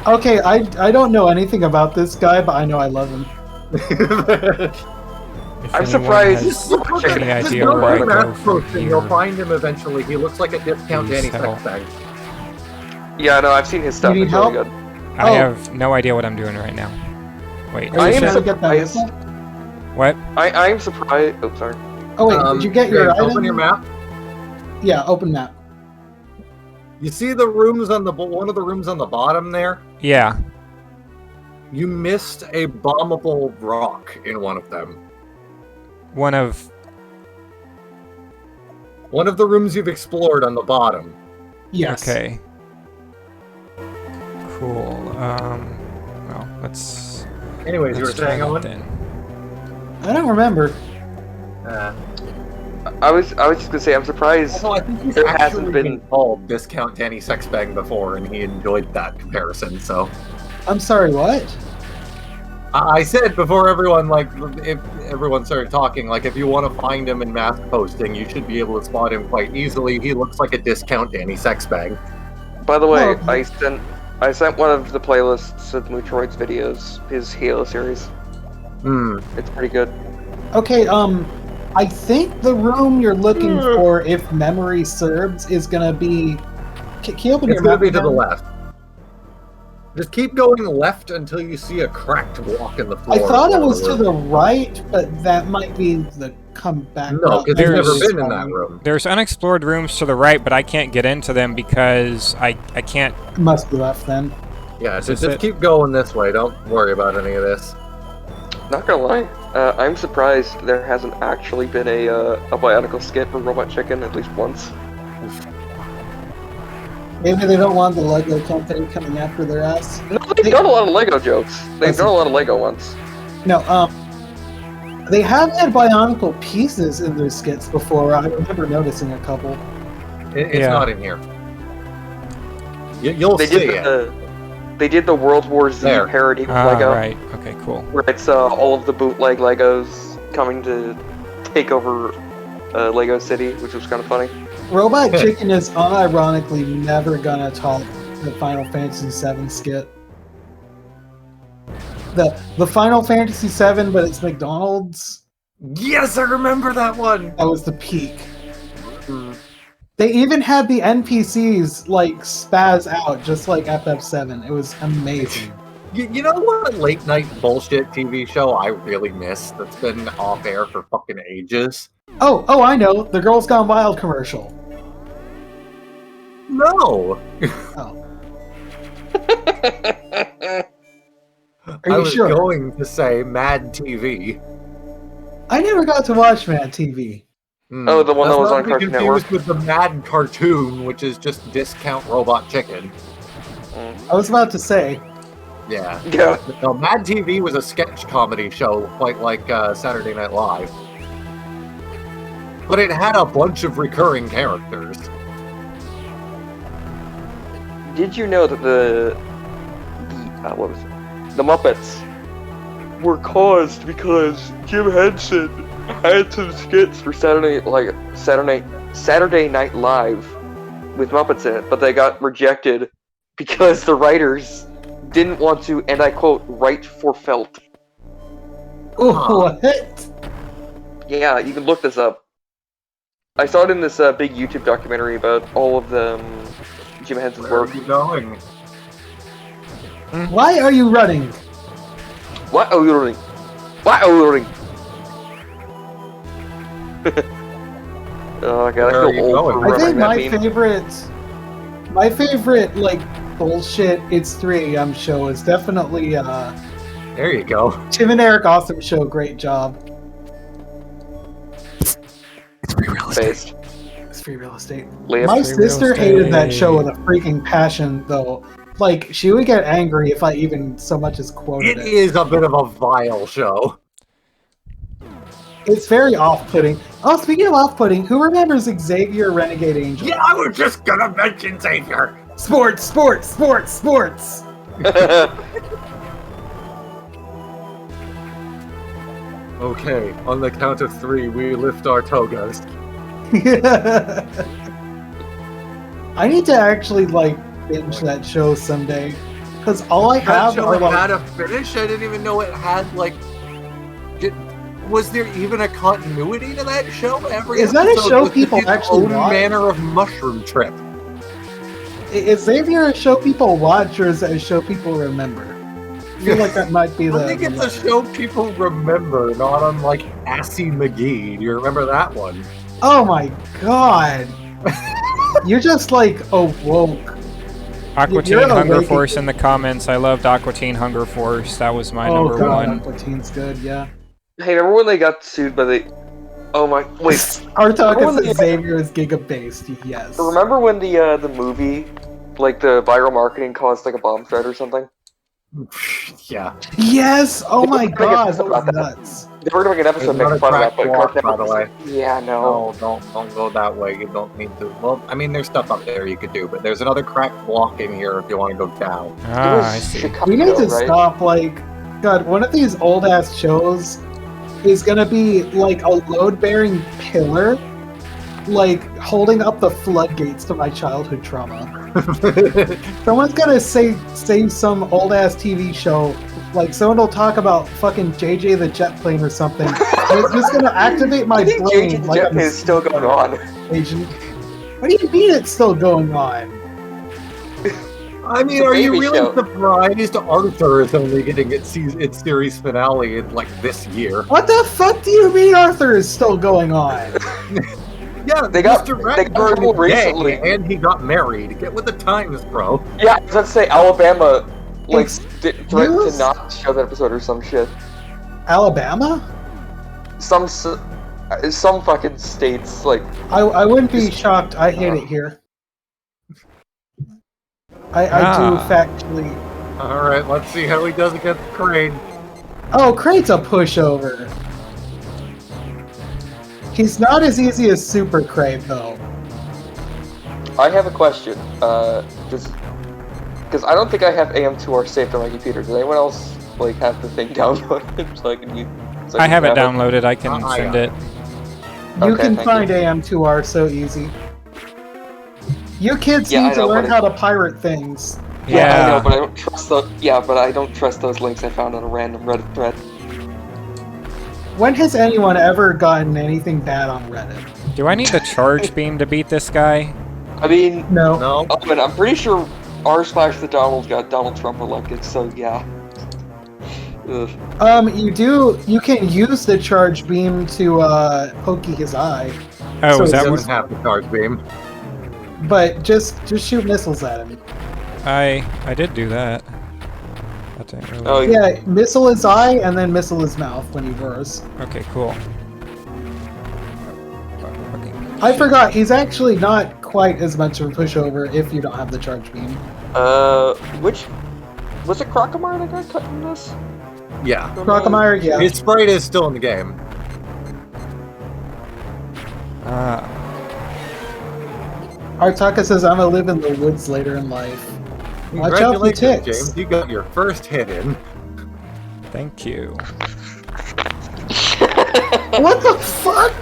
Okay, I don't know anything about this guy, but I know I love him. If I'm anyone surprised- has Just look at any it. idea where I go Mask from posting, you'll here, find him eventually. He looks like a discount Please Danny help. Sexbag. Yeah, no, I've seen his stuff. You need It's really help? good. I Oh. have no idea what I'm doing right now. Wait, Are I you am trying to get that surprised. info? what? I am surprised. Oh, sorry. Oh wait, did you get your okay, item? open your map. Yeah, open map. You see the rooms on the one of the rooms on the bottom there? Yeah. You missed a bombable rock in one of them. One of... One of the rooms you've explored on the bottom. Yes. Okay. Cool. Well, let's... Anyways, you were let's try saying, that Owen? then. I don't remember. I was just gonna say I'm surprised. Although I think he's There actually hasn't been- called Discount Danny Sexbag before, and he enjoyed that comparison, so... I'm sorry, what? I said before everyone, like, if everyone started talking, like, if you want to find him in mass posting, you should be able to spot him quite easily. He looks like a discount Danny Sexbag. By the way, Oh. I sent one of the playlists of Metroid's videos, his Halo series. It's pretty good. Okay, I think the room you're looking for, if memory serves, is gonna be. Can you open It's your going map to be to the again? left. Just keep going left until you see a cracked block in the floor. I thought it was to room. the right, but that might be the comeback. No, because you've never There's- been in that room. There's unexplored rooms to the right, but I can't get into them because I can't. Must be left then. Yeah, Is just this it? keep going this way. Don't worry about any of this. Not gonna lie, I'm surprised there hasn't actually been a Bionicle skit for Robot Chicken at least once. Maybe they don't want the Lego company coming after their ass. No, they've done a lot of Lego jokes. They've Listen. done a lot of Lego ones. No, they have had Bionicle pieces in their skits before. I remember noticing a couple. It's Yeah. not in here. You'll They see did it. they did the World War Z There. parody of Ah, Lego, right. Okay, cool. where it's all of the bootleg Legos coming to take over Lego City, which was kind of funny. Robot Chicken is unironically never gonna top the Final Fantasy VII skit. The Final Fantasy VII, but it's McDonald's. Yes, I remember that one. That was the peak. They even had the NPCs like spaz out, just like FF7. It was amazing. You know what late night bullshit TV show I really miss that's been off air for fucking ages? Oh, I know. The Girls Gone Wild commercial. No. Oh, I are you was sure? going to say Mad TV. I never got to watch Mad TV. Oh, the one that was That's not on to be Cartoon confused Network? with the Mad Cartoon, which is just discount Robot Chicken. I was about to say. Yeah. Yeah. No, Mad TV was a sketch comedy show, quite like Saturday Night Live. But it had a bunch of recurring characters. Did you know that the what was it? The Muppets were caused because Jim Henson had some skits for Saturday Night Live with Muppets in it, but they got rejected because the writers didn't want to, and I quote, write for felt. Oh, what? Yeah, you can look this up. I saw it in this big YouTube documentary about all of the Jim Henson's Where work. are you going? Why are you running? What are you doing? What are you doing? Oh god, Where I are feel you old going? for I remembering think that meme. my favorite like bullshit It's 3 AM show is definitely There you go. Tim and Eric Awesome Show. Great job. It's free real Based. It's free real estate. Liam. My Free real sister hated that estate. show with a freaking passion, though. Like, she would get angry if I even so much as quoted It it. is a bit of a vile show. It's very off-putting. Oh, speaking of off-putting, who remembers Xavier Renegade Angel? Yeah, I was just gonna mention Xavier. Sports, sports, sports, sports! Okay, on the count of 3, we lift our togas. I need to actually, like, binge that show someday. Because all I That have show are, like... had a finish? I didn't even know it had, like... Was there even a continuity to that show? Every Is that a episode show was people its actually own watch? manner of mushroom trip. Is Xavier a show people watch, or is it a show people remember? I feel like that might be the... I think the it's a latter. show people remember, not unlike Assy McGee. Do you remember that one? Oh my god! You're just, like, awoke. Aqua You're Teen an Hunger awakened- Force in the comments. I loved Aqua Teen Hunger Force. That was my Oh number god, one. Aqua Teen's good, yeah. Hey, remember when they got sued by the... Oh my... Wait. Artalk Remember says the- Xavier is giga-based, yes. Remember when the movie, like the viral marketing caused like a bomb threat or something? Yeah. Yes! Oh my They were god, making that was about that. nuts. They were doing an episode There's making fun of that, another but crack Cartoon block, by the Network was like, yeah, no. No, don't go that way. You don't need to. Well, I mean, there's stuff up there you could do, but there's another cracked block in here if you want to go down. Ah, I see. Chicago, We need to right? stop, like... God, one of these old ass shows is gonna be like a load-bearing pillar, like holding up the floodgates to my childhood trauma. Someone's gonna say some old ass TV show, like someone will talk about fucking JJ the Jet Plane or something. And it's just gonna activate my I think brain JJ the like Jet I'm Plane is still going on. Agent. What do you mean it's still going on? I mean, It's a are you baby really show. surprised Arthur is only getting its series finale in like this year? What the fuck do you mean Arthur is still going on? Yeah, They got Mr. in trouble Ratburn is gay, recently. and he got married. Get with the times, bro. Yeah, I was about to say Alabama, like, threatened to Excuse? not show that episode or some shit. Alabama? Some fucking states, like, I wouldn't be shocked. I hate it here. I do factually. All right, let's see how he does against Crane. Oh, Crate's a pushover. He's not as easy as Super Crate, though. I have a question. Because I don't think I have AM2R saved on my computer. Does anyone else, like, have the thing downloaded so I can use? So I have it grab downloaded. I can I send got it. You Okay, can thank find you. AM2R so easy. You kids Yeah, I need to know, learn but how to pirate things. Yeah, I know, Yeah. but I don't trust the. Yeah, but I don't trust those links I found on a random Reddit thread. When has anyone ever gotten anything bad on Reddit? Do I need the charge beam to beat this guy? I mean, No. No, oh, but I'm pretty sure r/the Donald got Donald Trump elected, so yeah. Ugh. You can use the charge beam to pokey his eye, Oh, So is he that it's- what? doesn't have the charge beam. but just shoot missiles at him. I did do that. That didn't really... Oh, Yeah, missile his eye and then missile his mouth when he roars. Okay, cool. Okay. I forgot, he's actually not quite as much of a pushover if you don't have the charge beam. which was it? Crocomire that got cut in this? Yeah. Crocomire, yeah. His sprite is still in the game. Artaka says, I'm gonna live in the woods later in life. Watch out for Congratulations, ticks. James. You got your first hit in. Thank you. What the fuck?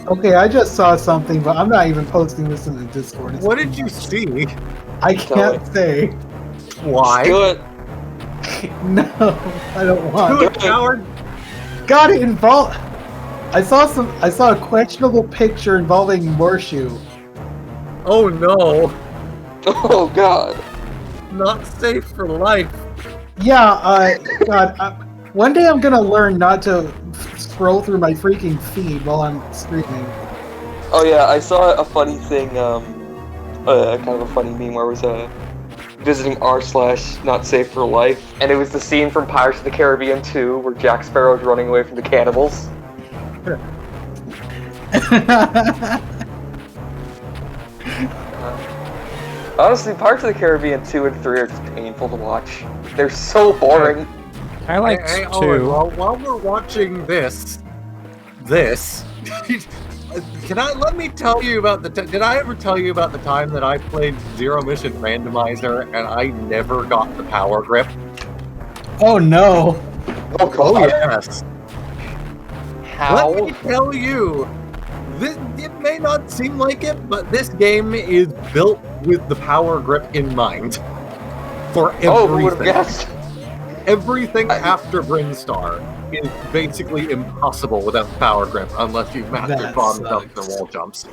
Okay, I just saw something, but I'm not even posting this in the Discord. What did you see? I can't say. Why? Do it. No, I don't Do want. it, coward. Got it involved. I saw a questionable picture involving Morshu. Oh no. Oh god. Not safe for life. Yeah, God. One day I'm gonna learn not to scroll through my freaking feed while I'm streaming. Oh yeah, I saw a funny thing, kind of a funny meme where it was visiting r/not safe for life, and it was the scene from Pirates of the Caribbean 2 where Jack Sparrow's running away from the cannibals. Honestly, Pirates of the Caribbean 2 and 3 are just painful to watch. They're so boring. I liked Hey, Owen, two. while we're watching this, let me tell you about did I ever tell you about the time that I played Zero Mission Randomizer and I never got the power grip? Oh no. Oh god. Oh yes. How? Let me tell you, it may not seem like it, but this game is built with the power grip in mind. For everything. Oh, who would have guessed? Everything after Brinstar is basically impossible without the power grip, unless you've mastered That bottom jumps sucks. and wall jumps.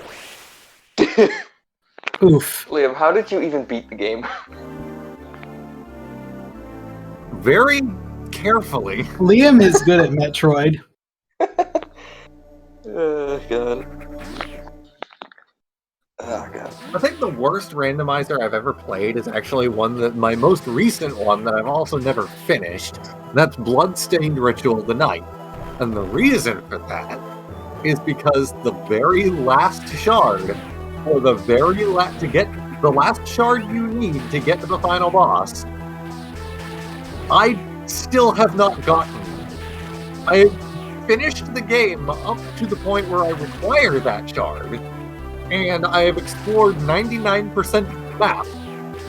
Oof. Liam, how did you even beat the game? Very carefully. Liam is good at Metroid. God. Oh god. I think the worst randomizer I've ever played is actually my most recent one that I've also never finished. And that's Bloodstained Ritual of the Night. And the reason for that is because the very last shard, or to get the last shard you need to get to the final boss, I still have not gotten. I have finished the game up to the point where I require that shard. And I have explored 99% of the map,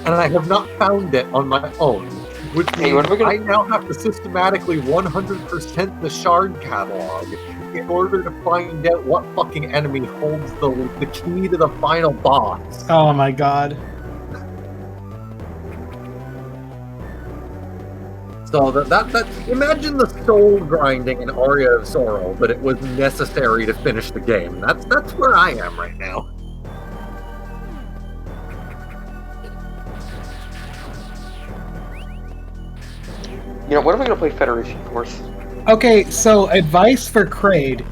and I have not found it on my own. Which Hey, means what are we gonna- I now have to systematically 100% the shard catalog in order to find out what fucking enemy holds the key to the final boss. Oh my god. So that imagine the soul grinding in Aria of Sorrow, but it was necessary to finish the game. That's where I am right now. You know, when are we gonna play Federation Force? Okay, so advice for Kraid.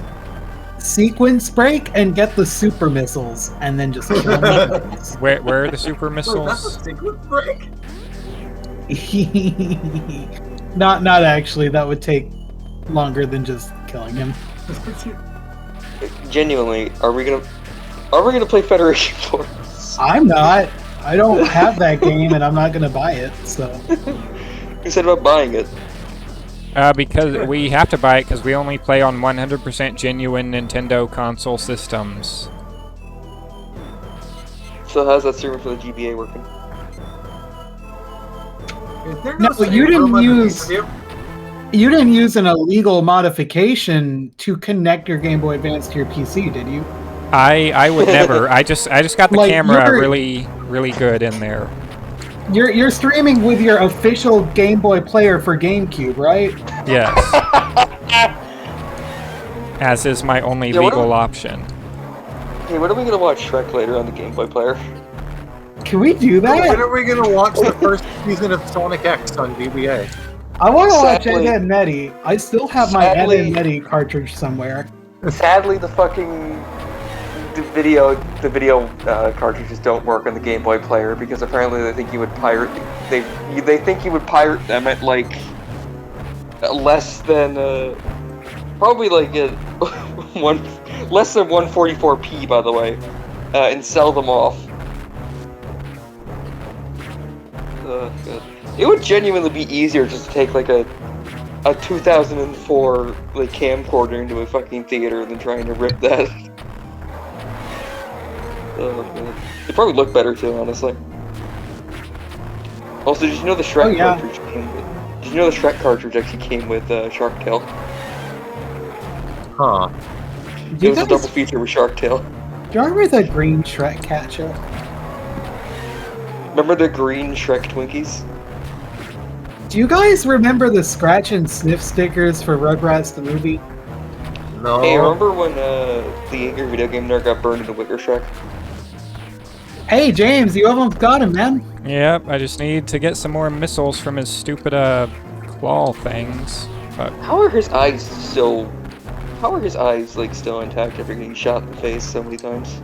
Sequence break and get the super missiles, and then just kill them. Where are the super So that's missiles? a sequence break? Not actually. That would take longer than just killing him. Genuinely, are we gonna play Federation Force? I'm not. I don't have that game, and I'm not gonna buy it. So You said about buying it. Because we have to buy it because we only play on 100% genuine Nintendo console systems. So how's that server for the GBA working? Is there No, save you didn't room on the use- pay-per-view? you didn't use an illegal modification to connect your Game Boy Advance to your PC, did you? I would never. I just got the Like, camera you're- really good in there. You're streaming with your official Game Boy player for GameCube, right? Yes. As is my only Yeah, what legal do- option. Hey, when are we gonna watch Shrek later on the Game Boy player? Can we do When that? are we gonna watch the first season of Sonic X on GBA? I want to watch Sadly- Ed, Edd n Eddy. I still have my Ed, Sadly- and Eddy cartridge somewhere. Sadly, the video cartridges don't work on the Game Boy player because apparently they think you would pirate. They think you would pirate them at like less than probably like less than 144p, by the way, and sell them off. God. It would genuinely be easier just to take like a 2004 like camcorder into a fucking theater than trying to rip that. Oh, man. It probably look better too, honestly. Also, did you know the Shrek Oh, yeah. cartridge came with? Did you know the Shrek cartridge actually came with Shark Tail? Huh. It You was a guys, double feature with Shark Tail. do you remember the green Shrek ketchup? Remember the green Shrek Twinkies? Do you guys remember the scratch and sniff stickers for Rugrats the movie? No. Hey, remember when the Angry Video Game Nerd got burned in the Wicker Shrek? Hey James, you almost got him, man. Yep, I just need to get some more missiles from his stupid claw things. But How are his eyes still? How are his eyes like still intact after getting shot in the face so many times?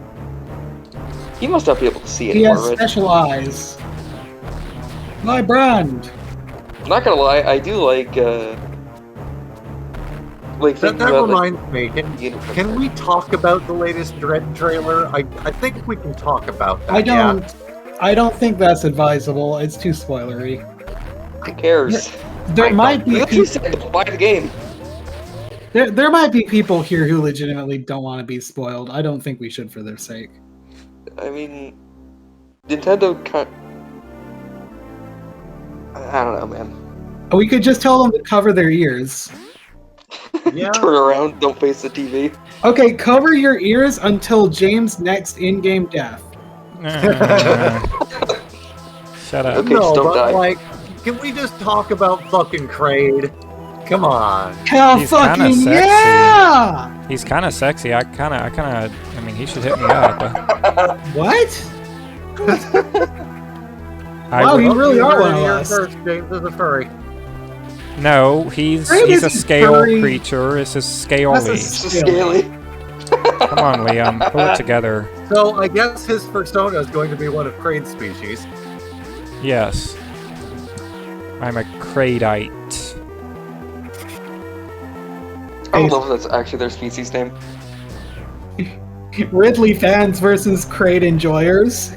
He must not be able to see He anymore, has right? special eyes. My brand. I'm not gonna lie, I do like That thinking about like, reminds me. universe. Can we talk about the latest Dread trailer? I think we can talk about that. I don't think that's advisable. It's too spoilery. Who cares? There might be You said to buy the game. there might be people here who legitimately don't want to be spoiled. I don't think we should for their sake. I mean, Nintendo cut. I don't know, man. We could just tell them to cover their ears. Yeah. Turn around, don't face the TV. Okay, cover your ears until James' next in-game death. shut up. Okay, no, just don't but die. like, can we just talk about fucking Kraid? Come on. Hell He's kinda fucking sexy. yeah! He's kind of sexy. I mean, he should hit me up. What? I Wow, would- you really are one of Here us. first, James is a furry. No, he's Kraid a isn't scale furry. creature. This is That's scaly. It's just scaly. Come on, Liam, pull it together. So I guess his persona is going to be one of Kraid's species. Yes, I'm a Kraidite. I would love if that's actually their species name. Ridley fans versus Kraid enjoyers.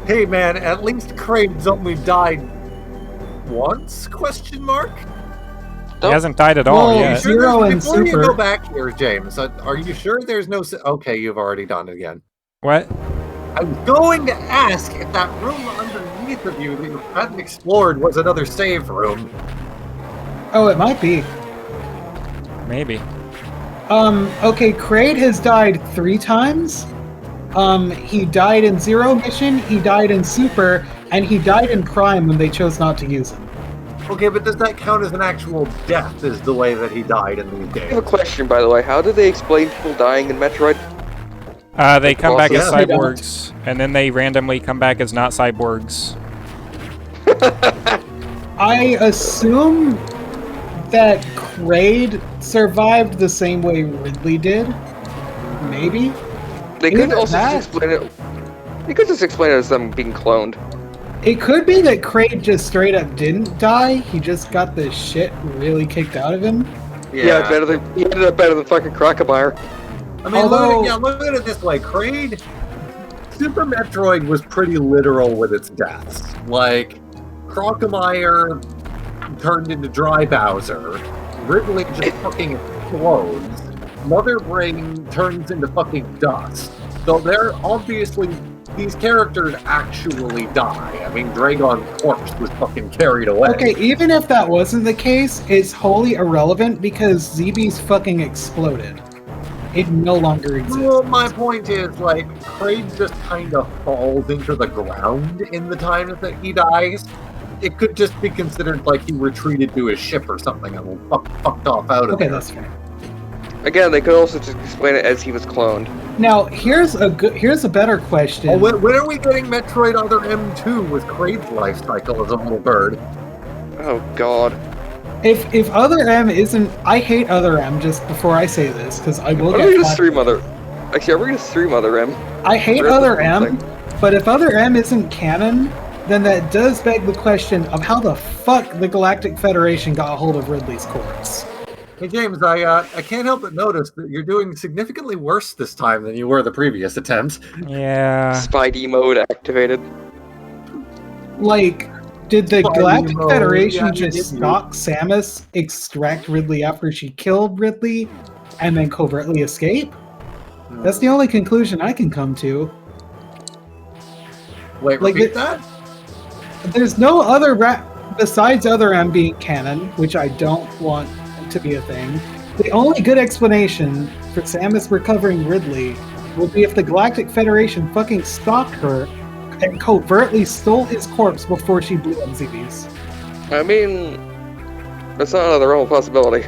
Hey man, at least Kraid's only died once? Question mark? He hasn't died at all Well, Are you yet. sure- sure Zero and before you Super. go back here, James, are you sure there's no... Okay, you've already done it again. What? I was going to ask if that room underneath of you that you hadn't explored was another save room. Oh, it might be. Maybe. Okay, Kraid has died 3 times. He died in Zero Mission, he died in Super, and he died in Prime when they chose not to use him. Okay, but does that count as an actual death, is the way that he died in these I have games? a question, by the way. How do they explain people dying in Metroid? They come back as Yeah. cyborgs, and then they randomly come back as not cyborgs. I assume that Kraid survived the same way Ridley did. Maybe? They could Either also that- just explain it. They could just explain it as them being cloned. It could be that Kraid just straight up didn't die, he just got the shit really kicked out of him. Yeah, better than he ended up better than fucking Crocomire. I mean, Although- look at it this way. Kraid, Super Metroid was pretty literal with its deaths. Like, Crocomire turned into Dry Bowser. Ridley just fucking explodes. Mother Brain turns into fucking dust. So they're obviously, these characters actually die. I mean, Dragon's corpse was fucking carried away. Okay, even if that wasn't the case, it's wholly irrelevant because ZB's fucking exploded. It no longer exists. Well, my point is, like, Kraid just kind of falls into the ground in the time that he dies. It could just be considered like he retreated to his ship or something and fucked off out of Okay, there. that's fair. Again, they could also just explain it as he was cloned. Now, here's a better question. Oh, when are we getting Metroid Other M2 with Kraid's life cycle as a little bird? Oh god. If Other M isn't, I hate Other M. Just before I say this, because I will Are we get. gonna flack- stream Other? Actually, are we gonna stream Other M? I hate Really? Other M, but if Other M isn't canon, then that does beg the question of how the fuck the Galactic Federation got a hold of Ridley's corpse. Hey James, I can't help but notice that you're doing significantly worse this time than you were the previous attempts. Yeah. Spidey mode activated. Like, did the Well, Galactic you know, Federation yeah, just you- stalk Samus, extract Ridley after she killed Ridley, and then covertly escape? That's the only conclusion I can come to. Wait, like repeat it- that? There's no other besides Other M being canon, which I don't want to be a thing. The only good explanation for Samus recovering Ridley would be if the Galactic Federation fucking stalked her and covertly stole his corpse before she blew up ZBs. I mean, that's not another real possibility.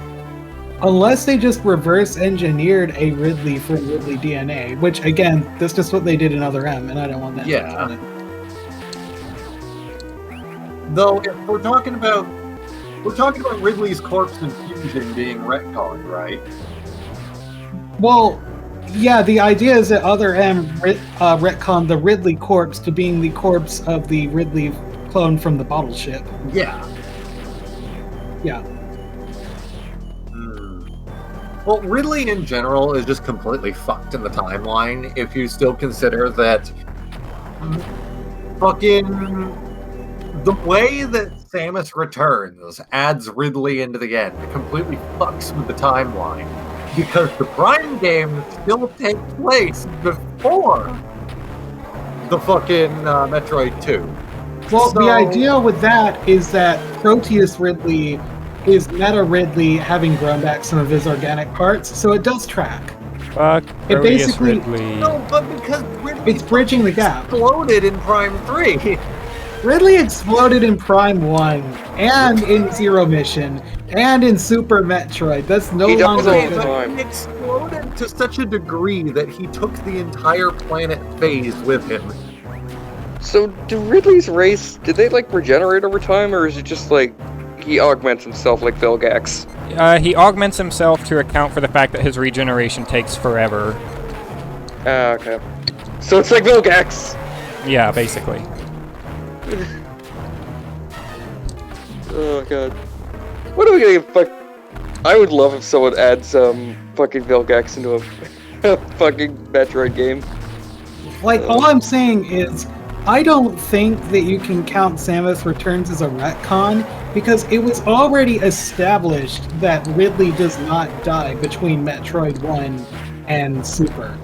Unless they just reverse engineered a Ridley for Ridley DNA, which again, that's just what they did in Other M, and I don't want that. Yeah. Though, if we're talking about Ridley's corpse and fusion being retconned, right? Well, yeah, the idea is that Other M retconned the Ridley corpse to being the corpse of the Ridley clone from the bottle ship. Yeah. Yeah. Well, Ridley in general is just completely fucked in the timeline if you still consider that fucking the way that Samus Returns adds Ridley into the end. It completely fucks with the timeline because the Prime games still take place before the fucking Metroid 2. Well, So- the idea with that is that Proteus Ridley is Meta Ridley having grown back some of his organic parts, so it does track. Fuck. It Proteus basically- Ridley. No, but because Ridley It's bridging the gap. exploded in Prime 3. Ridley exploded in Prime 1, and in Zero Mission, and in Super Metroid. That's no He does longer all the good. time. He exploded to such a degree that he took the entire planet phase with him. So, do Ridley's race, did they like regenerate over time, or is it just like he augments himself like Vilgax? He augments himself to account for the fact that his regeneration takes forever. Ah, okay. So it's like Vilgax! Yeah, basically. Oh god. What are we gonna fuck? I would love if someone adds some fucking Vilgax into a fucking Metroid game. Like, all I'm saying is, I don't think that you can count Samus Returns as a retcon, because it was already established that Ridley does not die between Metroid 1 and Super.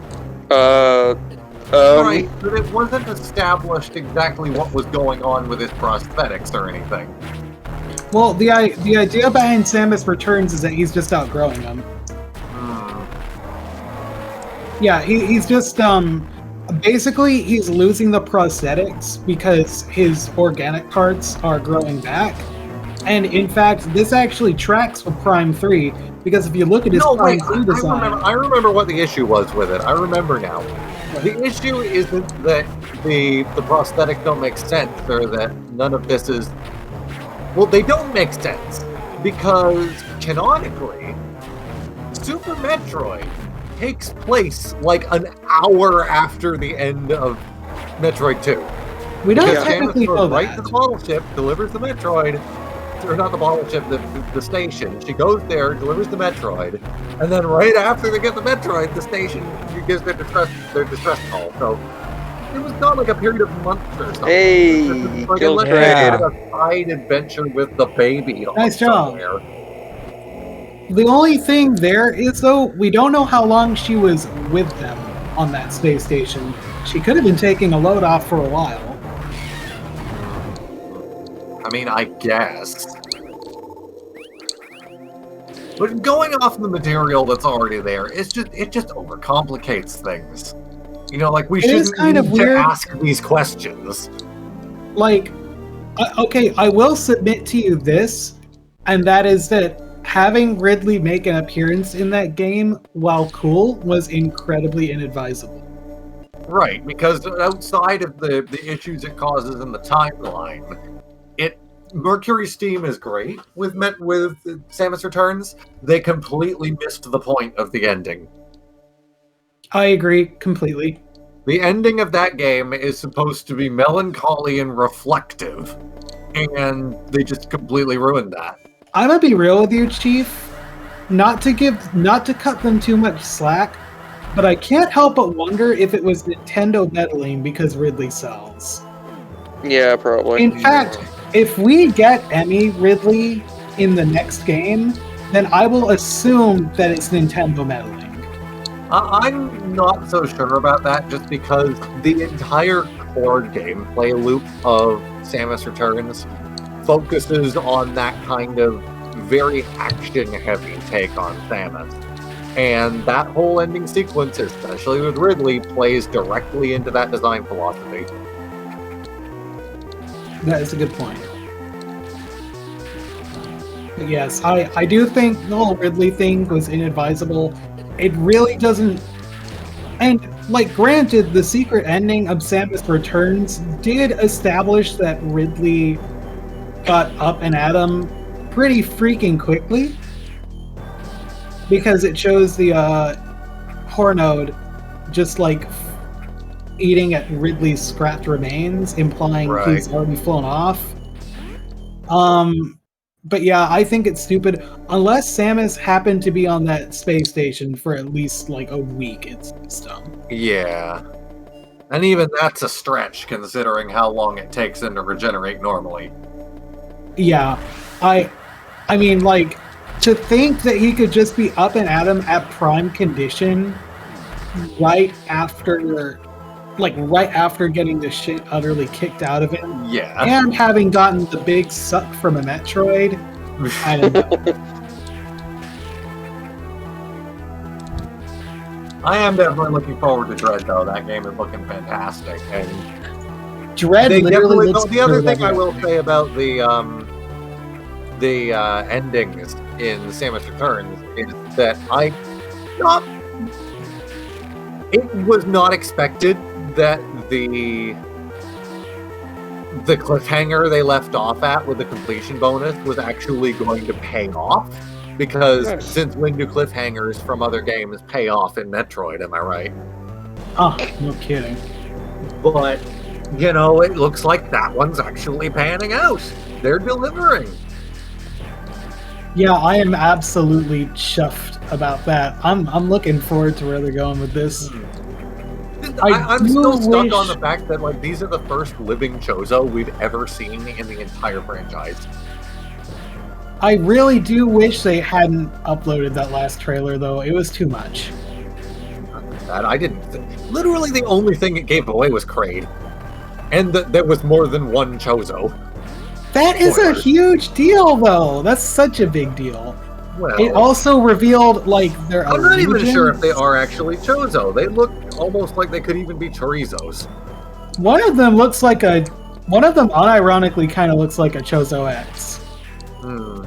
Right, but it wasn't established exactly what was going on with his prosthetics or anything. Well, the idea behind Samus Returns is that he's just outgrowing them. Yeah, he's just basically he's losing the prosthetics because his organic parts are growing back. And in fact, this actually tracks with Prime 3 because if you look at his Prime 3 design, I remember what the issue was with it. I remember now. The issue isn't that the prosthetics don't make sense or that none of this is. Well, they don't make sense because canonically, Super Metroid takes place like an hour after the end of Metroid 2. we don't Because technically Samus know goes right that. to the bottle ship, delivers the Metroid, or not the bottle ship, the station. She goes there, delivers the Metroid, and then right after they get the Metroid, the station gives their distress call. So it was not like a period of months or something. Hey, It's like kill unless Trey. they had a side adventure with the baby. Nice job. somewhere. The only thing there is, though, we don't know how long she was with them on that space station. She could have been taking a load off for a while. I mean, I guess. But going off the material that's already there, it just overcomplicates things. You know, like we It is shouldn't kind of need to weird. ask these questions. Like, okay, I will submit to you this, and that is that having Ridley make an appearance in that game, while cool, was incredibly inadvisable. Right, because outside of the issues it causes in the timeline, Mercury Steam is great with Samus Returns. They completely missed the point of the ending. I agree completely. The ending of that game is supposed to be melancholy and reflective, and they just completely ruined that. I'm gonna be real with you, Chief. Not to cut them too much slack, but I can't help but wonder if it was Nintendo meddling because Ridley sells. Yeah, probably. In fact, if we get Emmy Ridley in the next game, then I will assume that it's Nintendo meddling. I'm not so sure about that, just because the entire core gameplay loop of Samus Returns focuses on that kind of very action-heavy take on Samus. And that whole ending sequence, especially with Ridley, plays directly into that design philosophy. That is a good point. But yes, I do think the whole Ridley thing was inadvisable. It really doesn't... And, like, granted, the secret ending of Samus Returns did establish that Ridley got up and at him pretty freaking quickly. Because it shows the Hornode just, like, eating at Ridley's scrapped remains, implying Right. he's already flown off. But yeah, I think it's stupid. Unless Samus happened to be on that space station for at least like a week, it's dumb. Yeah. And even that's a stretch, considering how long it takes them to regenerate normally. Yeah, I mean, like, to think that he could just be up and at him at prime condition right after getting the shit utterly kicked out of him Yeah. and having gotten the big suck from a Metroid, I don't know. I am definitely looking forward to Dread, though. That game is looking fantastic. And Dread they literally definitely. looks The other good thing I will everywhere. say about the endings in Samus Returns is that it was not expected that the cliffhanger they left off at with the completion bonus was actually going to pay off. Because Nice. since when do cliffhangers from other games pay off in Metroid, am I right? Oh, no kidding. But, you know, it looks like that one's actually panning out. They're delivering. Yeah, I am absolutely chuffed about that. I'm looking forward to where they're going with this. I'm do still stuck wish- on the fact that, like, these are the first living Chozo we've ever seen in the entire franchise. I really do wish they hadn't uploaded that last trailer, though. It was too much. that. I didn't. Literally, the only thing it gave away was Kraid, and there was more than one Chozo. That is a Spoilers. huge deal, though. That's such a big deal. Well, It also revealed like their. I'm not even sure if they allegiance. are actually Chozo. They look almost like they could even be Chorizos. One of them looks like a. One of them unironically kind of looks like a Chozo X. Hmm.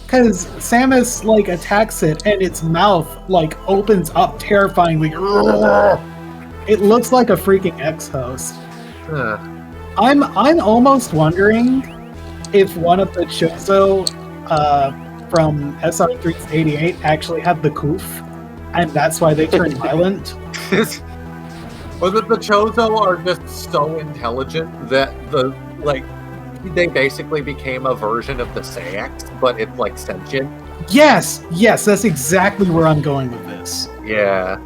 Because Samus like attacks it and its mouth like opens up terrifyingly. It looks like a freaking X host. Huh. I'm almost wondering if one of the Chozo from SR388 actually had the Koof, and that's why they turned violent. Or that the Chozo are just so intelligent that they basically became a version of the Saiyx, but it's like sentient. Yes, that's exactly where I'm going with this. Yeah.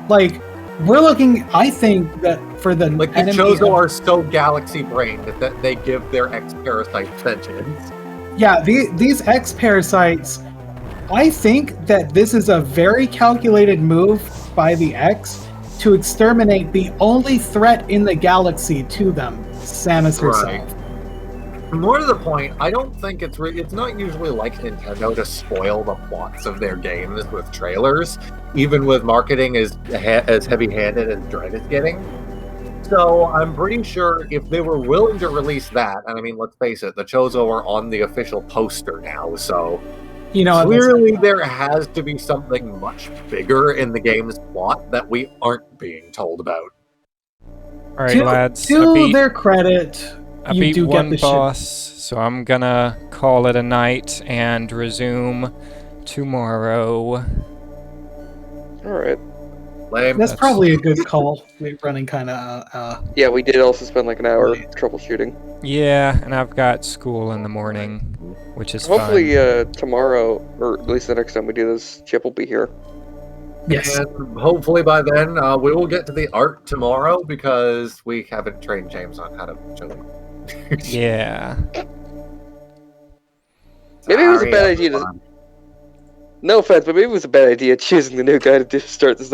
Like, we're looking, I think that for the Like the enemy Chozo of- are so galaxy brained that they give their X-Parasite sentience. Yeah, these X parasites, I think that this is a very calculated move by the X to exterminate the only threat in the galaxy to them, Samus herself. Right. More to the point, I don't think it's not usually like Nintendo to spoil the plots of their games with trailers, even with marketing as heavy-handed as Dread is getting. So I'm pretty sure if they were willing to release that, and I mean, let's face it, the Chozo are on the official poster now, so You know, clearly there has to be something much bigger in the game's plot that we aren't being told about. All right, lads. to their credit, I you beat do one get the boss, so I'm gonna call it a night and resume tomorrow. Alright. Lame. That's probably a good call. We're running kind of. Yeah, we did also spend like an hour troubleshooting. Yeah, and I've got school in the morning, which is Hopefully, fun. tomorrow, or at least the next time we do this, Chip will be here. Yes. And hopefully by then we will get to the art tomorrow because we haven't trained James on how to show them. Yeah. Maybe it was a Sorry, bad idea to. everyone. No offense, but maybe it was a bad idea choosing the new guy to start this